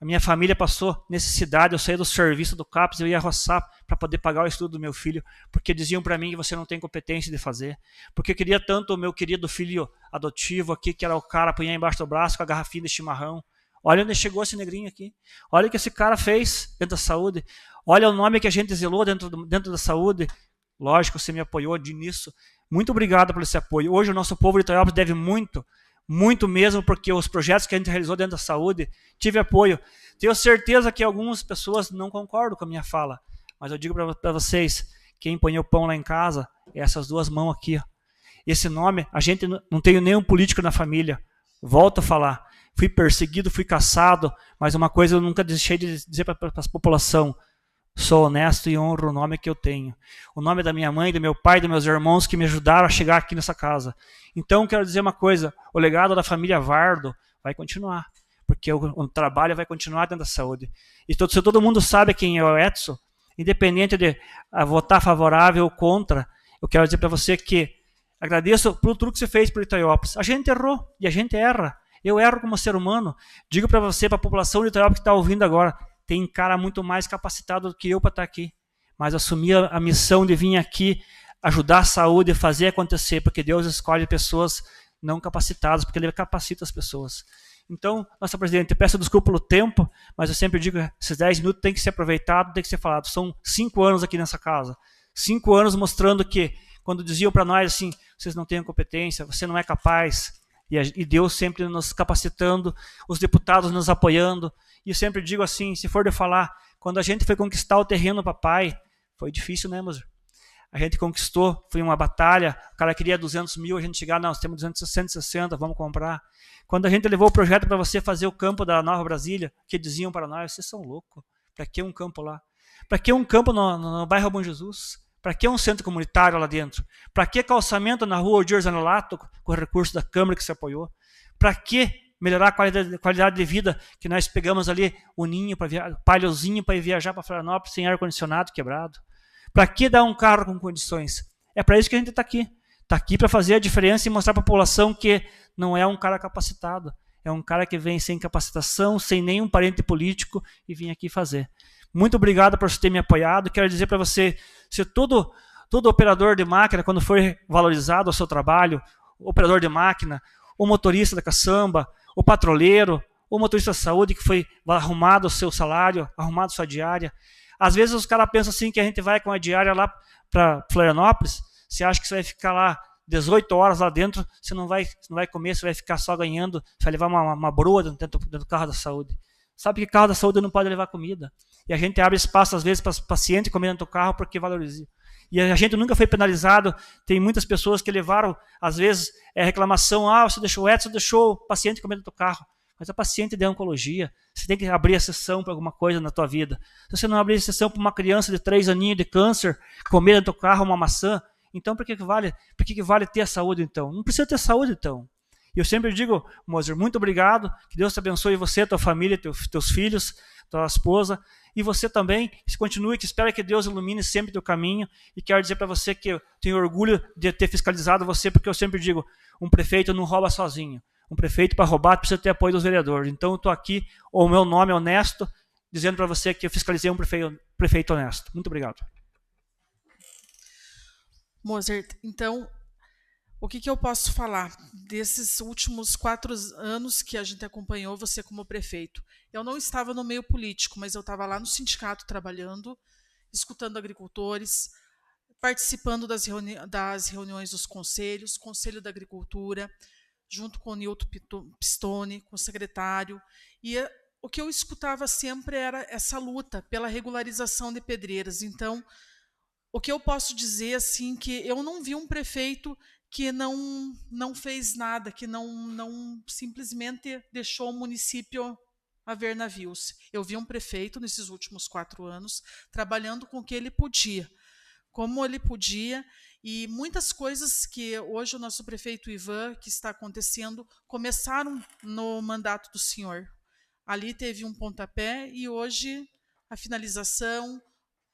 a minha família passou necessidade, eu saí do serviço do CAPES, eu ia roçar para poder pagar o estudo do meu filho, porque diziam para mim que você não tem competência de fazer, porque eu queria tanto o meu querido filho adotivo aqui, que era o cara, punha embaixo do braço com a garrafinha de chimarrão. Olha onde chegou esse negrinho aqui, olha o que esse cara fez dentro da saúde, olha o nome que a gente zelou dentro da saúde. Lógico, você me apoiou nisso, muito obrigado por esse apoio. Hoje o nosso povo de Itaiópolis deve muito, muito mesmo, porque os projetos que a gente realizou dentro da saúde, tive apoio. Tenho certeza que algumas pessoas não concordam com a minha fala, mas eu digo para vocês, quem põe o pão lá em casa é essas 2 mãos aqui. Ó. Esse nome, a gente não tem nenhum político na família. Volto a falar, fui perseguido, fui caçado, mas uma coisa eu nunca deixei de dizer para a população, sou honesto e honro o nome que eu tenho. O nome da minha mãe, do meu pai, dos meus irmãos que me ajudaram a chegar aqui nessa casa. Então, quero dizer uma coisa, o legado da família Vardo vai continuar, porque o trabalho vai continuar dentro da saúde. E se todo mundo sabe quem é o Edson, independente de votar favorável ou contra, eu quero dizer para você que agradeço por tudo que você fez por Itaiópolis. A gente errou e a gente erra. Eu erro como ser humano. Digo para você, para a população de Itaiópolis que está ouvindo agora, tem cara muito mais capacitado do que eu para estar aqui. Mas assumi a missão de vir aqui ajudar a saúde, fazer acontecer, porque Deus escolhe pessoas não capacitadas, porque Ele capacita as pessoas. Então, nossa presidente, eu peço desculpa pelo tempo, mas eu sempre digo que esses 10 minutos tem que ser aproveitado, tem que ser falado. São 5 anos aqui nessa casa. 5 anos mostrando que, quando diziam para nós assim, vocês não têm competência, você não é capaz, e Deus sempre nos capacitando, os deputados nos apoiando. E eu sempre digo assim, se for de falar, quando a gente foi conquistar o terreno papai, foi difícil, né, moço? A gente conquistou, foi uma batalha, o cara queria 200 mil, a gente chegar, nós temos 160, vamos comprar. Quando a gente levou o projeto para você fazer o campo da Nova Brasília, que diziam para nós, vocês são loucos, para que um campo lá? Para que um campo no bairro Bom Jesus? Para que um centro comunitário lá dentro? Para que calçamento na rua Odir Zanolato, com o recurso da Câmara que se apoiou? Para que melhorar a qualidade de vida que nós pegamos ali o ninho, palhozinho para ir viajar para Florianópolis sem ar-condicionado quebrado? Para que dar um carro com condições? É para isso que a gente está aqui. Está aqui para fazer a diferença e mostrar para a população que não é um cara capacitado. É um cara que vem sem capacitação, sem nenhum parente político e vem aqui fazer. Muito obrigado por você ter me apoiado. Quero dizer para você, se todo operador de máquina, quando for valorizado o seu trabalho, o operador de máquina, o motorista da caçamba, o patrulheiro, o motorista de saúde que foi arrumado o seu salário, arrumado sua diária. Às vezes os caras pensam assim que a gente vai com a diária lá para Florianópolis, você acha que você vai ficar lá 18 horas lá dentro, você não vai comer, você vai ficar só ganhando, você vai levar uma broa dentro do carro da saúde. Sabe que carro da saúde não pode levar comida. E a gente abre espaço, às vezes, para os pacientes comerem dentro do carro porque valoriza. E a gente nunca foi penalizado. Tem muitas pessoas que levaram, às vezes, reclamação, o Edson deixou o paciente comer dentro do carro. Mas a paciente de oncologia, você tem que abrir a sessão para alguma coisa na tua vida. Se você não abrir a sessão para uma criança de 3 aninhos de câncer, comer dentro do carro uma maçã, então por que vale ter a saúde, então? Não precisa ter saúde, então. E eu sempre digo, Moser, muito obrigado, que Deus te abençoe você, tua família, teus filhos, tua esposa, e você também, que continue, que espera que Deus ilumine sempre teu caminho, e quero dizer para você que eu tenho orgulho de ter fiscalizado você, porque eu sempre digo, um prefeito não rouba sozinho. Um prefeito, para roubar, precisa ter apoio dos vereadores. Então eu estou aqui, o meu nome é honesto, dizendo para você que eu fiscalizei um prefeito honesto. Muito obrigado. Moser, então, o que eu posso falar desses últimos 4 anos que a gente acompanhou você como prefeito? Eu não estava no meio político, mas eu estava lá no sindicato trabalhando, escutando agricultores, participando das reuniões dos conselhos, Conselho da Agricultura, junto com o Nilton Pistone, com o secretário, e o que eu escutava sempre era essa luta pela regularização de pedreiras. Então, o que eu posso dizer assim que eu não vi um prefeito que não fez nada, que não simplesmente deixou o município a ver navios. Eu vi um prefeito nesses últimos 4 anos trabalhando com o que ele podia, como ele podia, e muitas coisas que hoje o nosso prefeito Ivan, que está acontecendo, começaram no mandato do senhor. Ali teve um pontapé e hoje a finalização,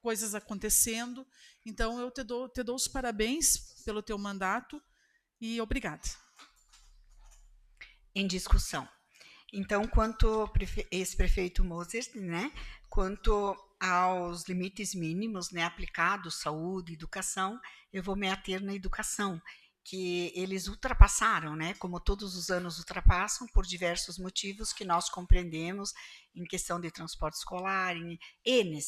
coisas acontecendo. Então, eu te dou os parabéns pelo teu mandato e obrigada. Em discussão. Então, quanto ex-prefeito Moser, né, quanto aos limites mínimos, né, aplicados, saúde, educação, eu vou me ater na educação, que eles ultrapassaram, né, como todos os anos ultrapassam, por diversos motivos que nós compreendemos, em questão de transporte escolar, em N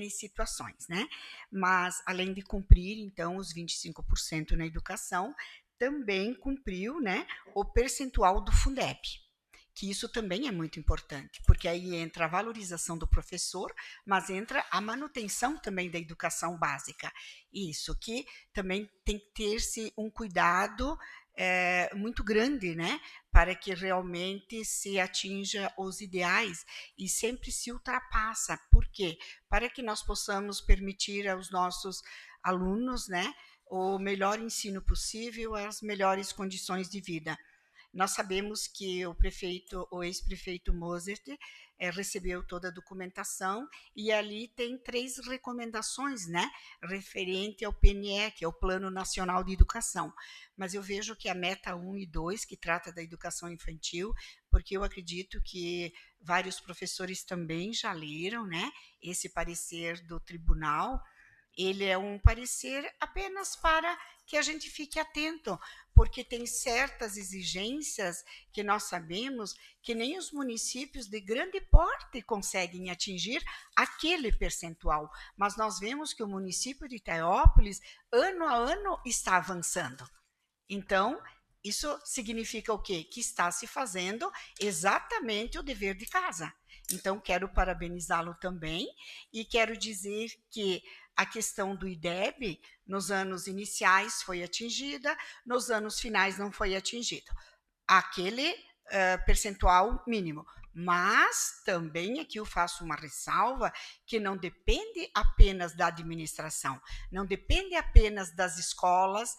situações, né? Mas, além de cumprir, então, os 25% na educação, também cumpriu, né, o percentual do Fundeb, que isso também é muito importante, porque aí entra a valorização do professor, mas entra a manutenção também da educação básica. Isso que também tem que ter-se um cuidado muito grande, né, para que realmente se atinja os ideais e sempre se ultrapassa. Por quê? Para que nós possamos permitir aos nossos alunos, né, o melhor ensino possível, as melhores condições de vida. Nós sabemos que o ex-prefeito Moser recebeu toda a documentação e ali tem 3 recomendações, né, referente ao PNE, que é o Plano Nacional de Educação. Mas eu vejo que a meta 1 e 2, que trata da educação infantil, porque eu acredito que vários professores também já leram, né, esse parecer do tribunal. Ele é um parecer apenas para que a gente fique atento, porque tem certas exigências que nós sabemos que nem os municípios de grande porte conseguem atingir aquele percentual. Mas nós vemos que o município de Itaiópolis, ano a ano, está avançando. Então, isso significa o quê? Que está se fazendo exatamente o dever de casa. Então, quero parabenizá-lo também e quero dizer que a questão do IDEB, nos anos iniciais foi atingida, nos anos finais não foi atingido. Aquele percentual mínimo. Mas também aqui eu faço uma ressalva que não depende apenas da administração, não depende apenas das escolas,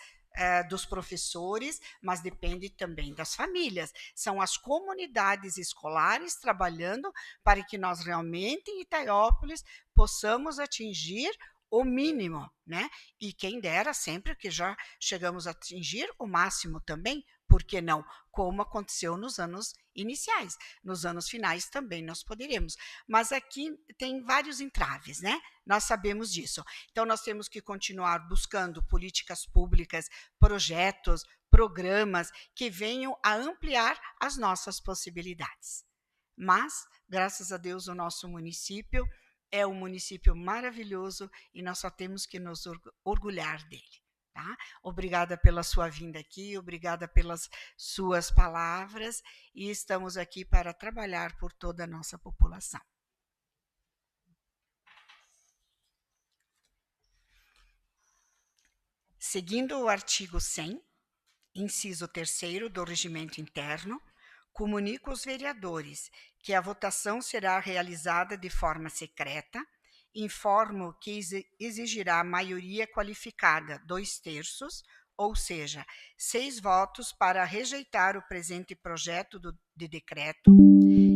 dos professores, mas depende também das famílias. São as comunidades escolares trabalhando para que nós realmente em Itaiópolis possamos atingir o mínimo, né? E quem dera sempre que já chegamos a atingir o máximo também, por que não? Como aconteceu nos anos iniciais. Nos anos finais também nós poderemos. Mas aqui tem vários entraves, né? Nós sabemos disso. Então nós temos que continuar buscando políticas públicas, projetos, programas que venham a ampliar as nossas possibilidades. Mas, graças a Deus, o nosso município é um município maravilhoso e nós só temos que nos orgulhar dele. Tá? Obrigada pela sua vinda aqui, obrigada pelas suas palavras e estamos aqui para trabalhar por toda a nossa população. Seguindo o artigo 100, inciso 3º do Regimento Interno, comunico aos vereadores que a votação será realizada de forma secreta. Informo que exigirá maioria qualificada 2/3, ou seja, 6 votos para rejeitar o presente projeto de decreto,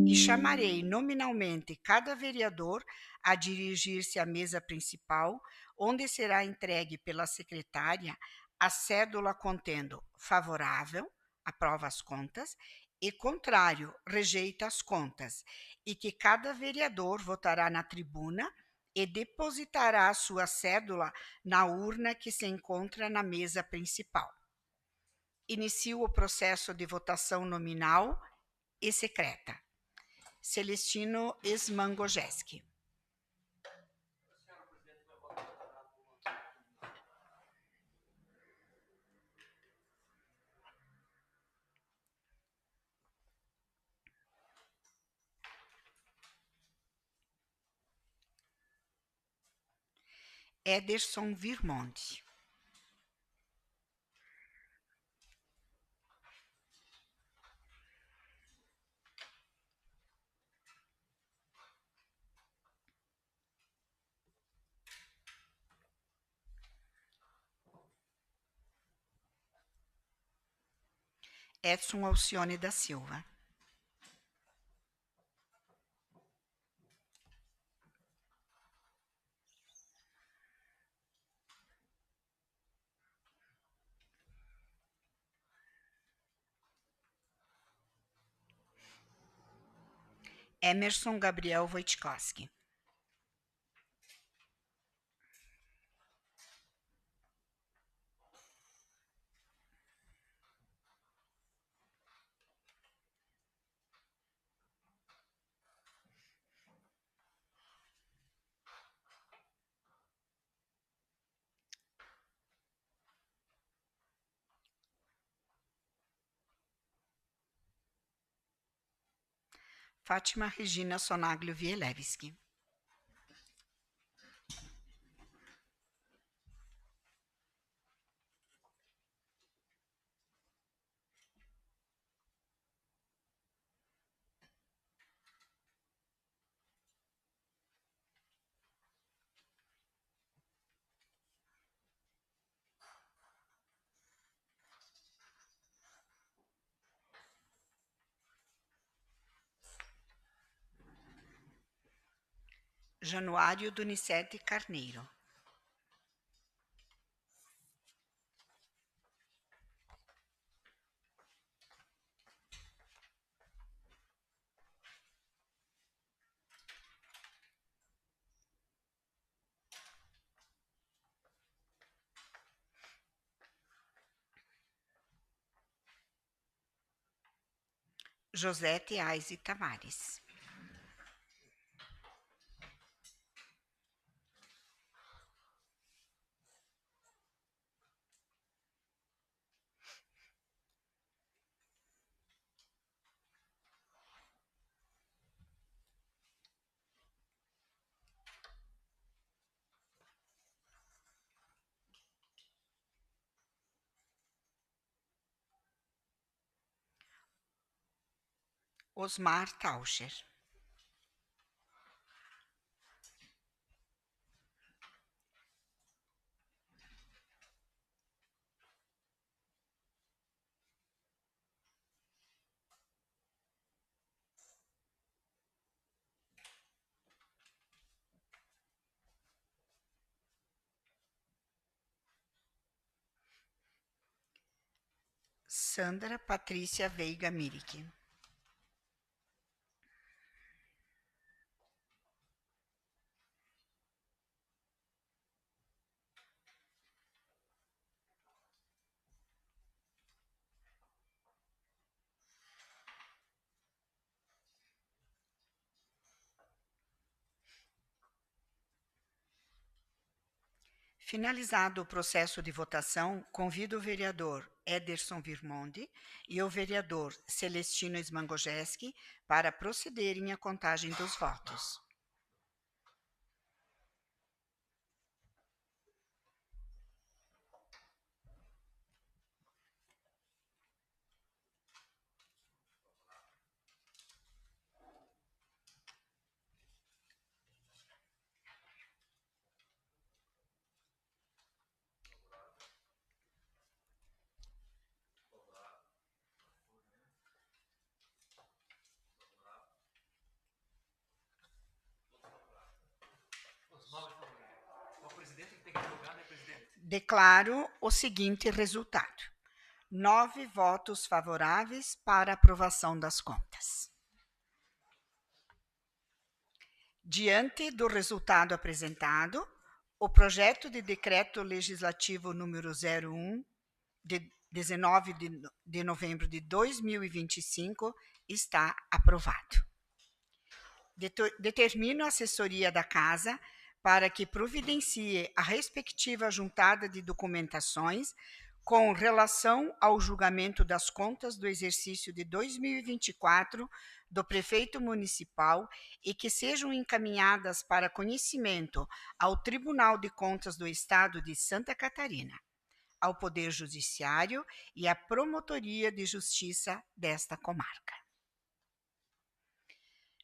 e chamarei nominalmente cada vereador a dirigir-se à mesa principal, onde será entregue pela secretária a cédula contendo favorável, aprova as contas, e contrário, rejeita as contas, e que cada vereador votará na tribuna e depositará a sua cédula na urna que se encontra na mesa principal. Inicio o processo de votação nominal e secreta. Celestino Smangojeski. Ederson Virmonte. Edson Alcione da Silva. Emerson Gabriel Wojtkowski. Fátima Regina Sonaglio Vielewski. Januário Donizete Carneiro. Josete Aise Tavares. Osmar Tauscher. Sandra Patrícia Veiga Mirick. Finalizado o processo de votação, convido o vereador Ederson Virmonde e o vereador Celestino Smangojeski para procederem à contagem dos votos. Declaro o seguinte resultado: 9 votos favoráveis para aprovação das contas. Diante do resultado apresentado, o projeto de decreto legislativo número 01, de 19 de novembro de 2025, está aprovado. Determino a assessoria da Casa para que providencie a respectiva juntada de documentações com relação ao julgamento das contas do exercício de 2024 do prefeito municipal e que sejam encaminhadas para conhecimento ao Tribunal de Contas do Estado de Santa Catarina, ao Poder Judiciário e à Promotoria de Justiça desta comarca.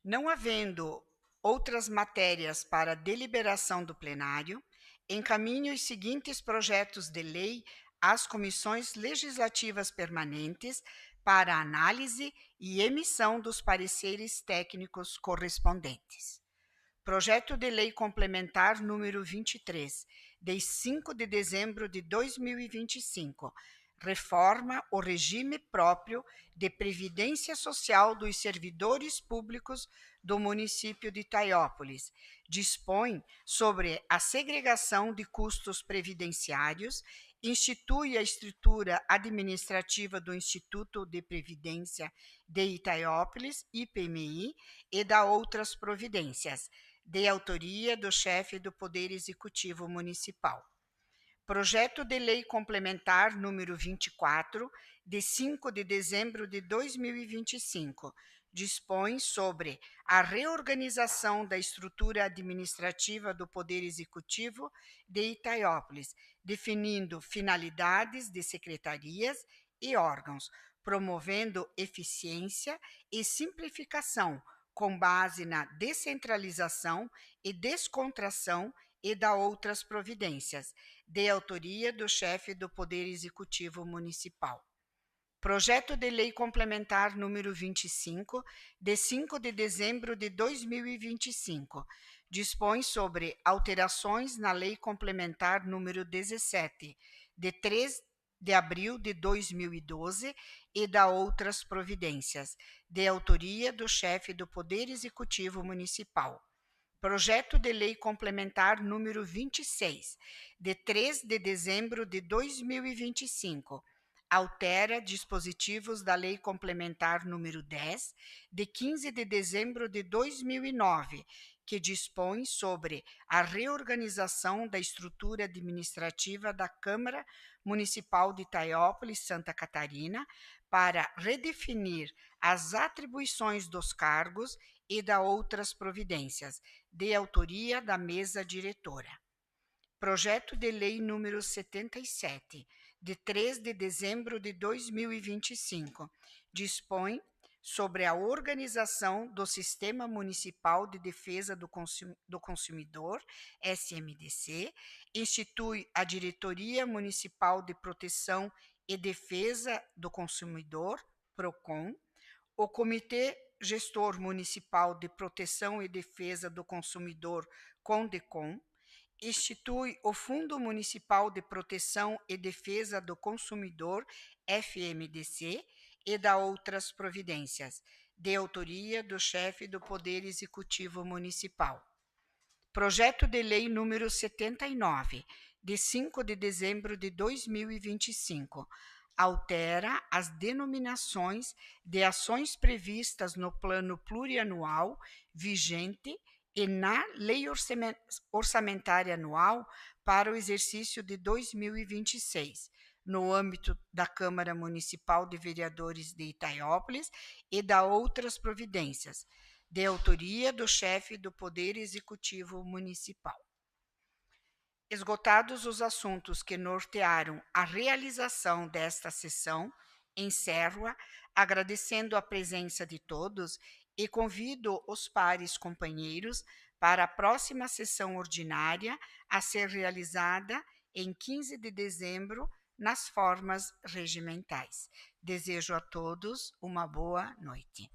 Não havendo outras matérias para deliberação do plenário, encaminho os seguintes projetos de lei às comissões legislativas permanentes para análise e emissão dos pareceres técnicos correspondentes. Projeto de Lei Complementar número 23, de 5 de dezembro de 2025, reforma o regime próprio de previdência social dos servidores públicos do município de Itaiópolis, dispõe sobre a segregação de custos previdenciários, institui a estrutura administrativa do Instituto de Previdência de Itaiópolis, IPMI, e dá outras providências, de autoria do chefe do Poder Executivo Municipal. Projeto de Lei Complementar número 24, de 5 de dezembro de 2025, dispõe sobre a reorganização da estrutura administrativa do Poder Executivo de Itaiópolis, definindo finalidades de secretarias e órgãos, promovendo eficiência e simplificação com base na descentralização e descontração e da outras providências, de autoria do chefe do Poder Executivo Municipal. Projeto de Lei Complementar número 25, de 5 de dezembro de 2025, dispõe sobre alterações na Lei Complementar número 17, de 3 de abril de 2012, e da outras providências, de autoria do chefe do Poder Executivo Municipal. Projeto de Lei Complementar número 26, de 3 de dezembro de 2025, altera dispositivos da Lei Complementar número 10, de 15 de dezembro de 2009, que dispõe sobre a reorganização da estrutura administrativa da Câmara Municipal de Itaiópolis, Santa Catarina, para redefinir as atribuições dos cargos e da outras providências, de autoria da mesa diretora. Projeto de Lei número 77, de 3 de dezembro de 2025, dispõe sobre a organização do Sistema Municipal de Defesa do Consumidor, SMDC, institui a Diretoria Municipal de Proteção e Defesa do Consumidor, PROCON, o Comitê Gestor Municipal de Proteção e Defesa do Consumidor, CONDECOM, institui o Fundo Municipal de Proteção e Defesa do Consumidor, FMDC, e dá outras providências, de autoria do chefe do Poder Executivo Municipal. Projeto de Lei número 79, de 5 de dezembro de 2025, altera as denominações de ações previstas no Plano Plurianual vigente e na Lei Orçamentária Anual para o exercício de 2026, no âmbito da Câmara Municipal de Vereadores de Itaiópolis e da outras providências, de autoria do chefe do Poder Executivo Municipal. Esgotados os assuntos que nortearam a realização desta sessão, encerro-a agradecendo a presença de todos e convido os pares companheiros para a próxima sessão ordinária a ser realizada em 15 de dezembro nas formas regimentais. Desejo a todos uma boa noite.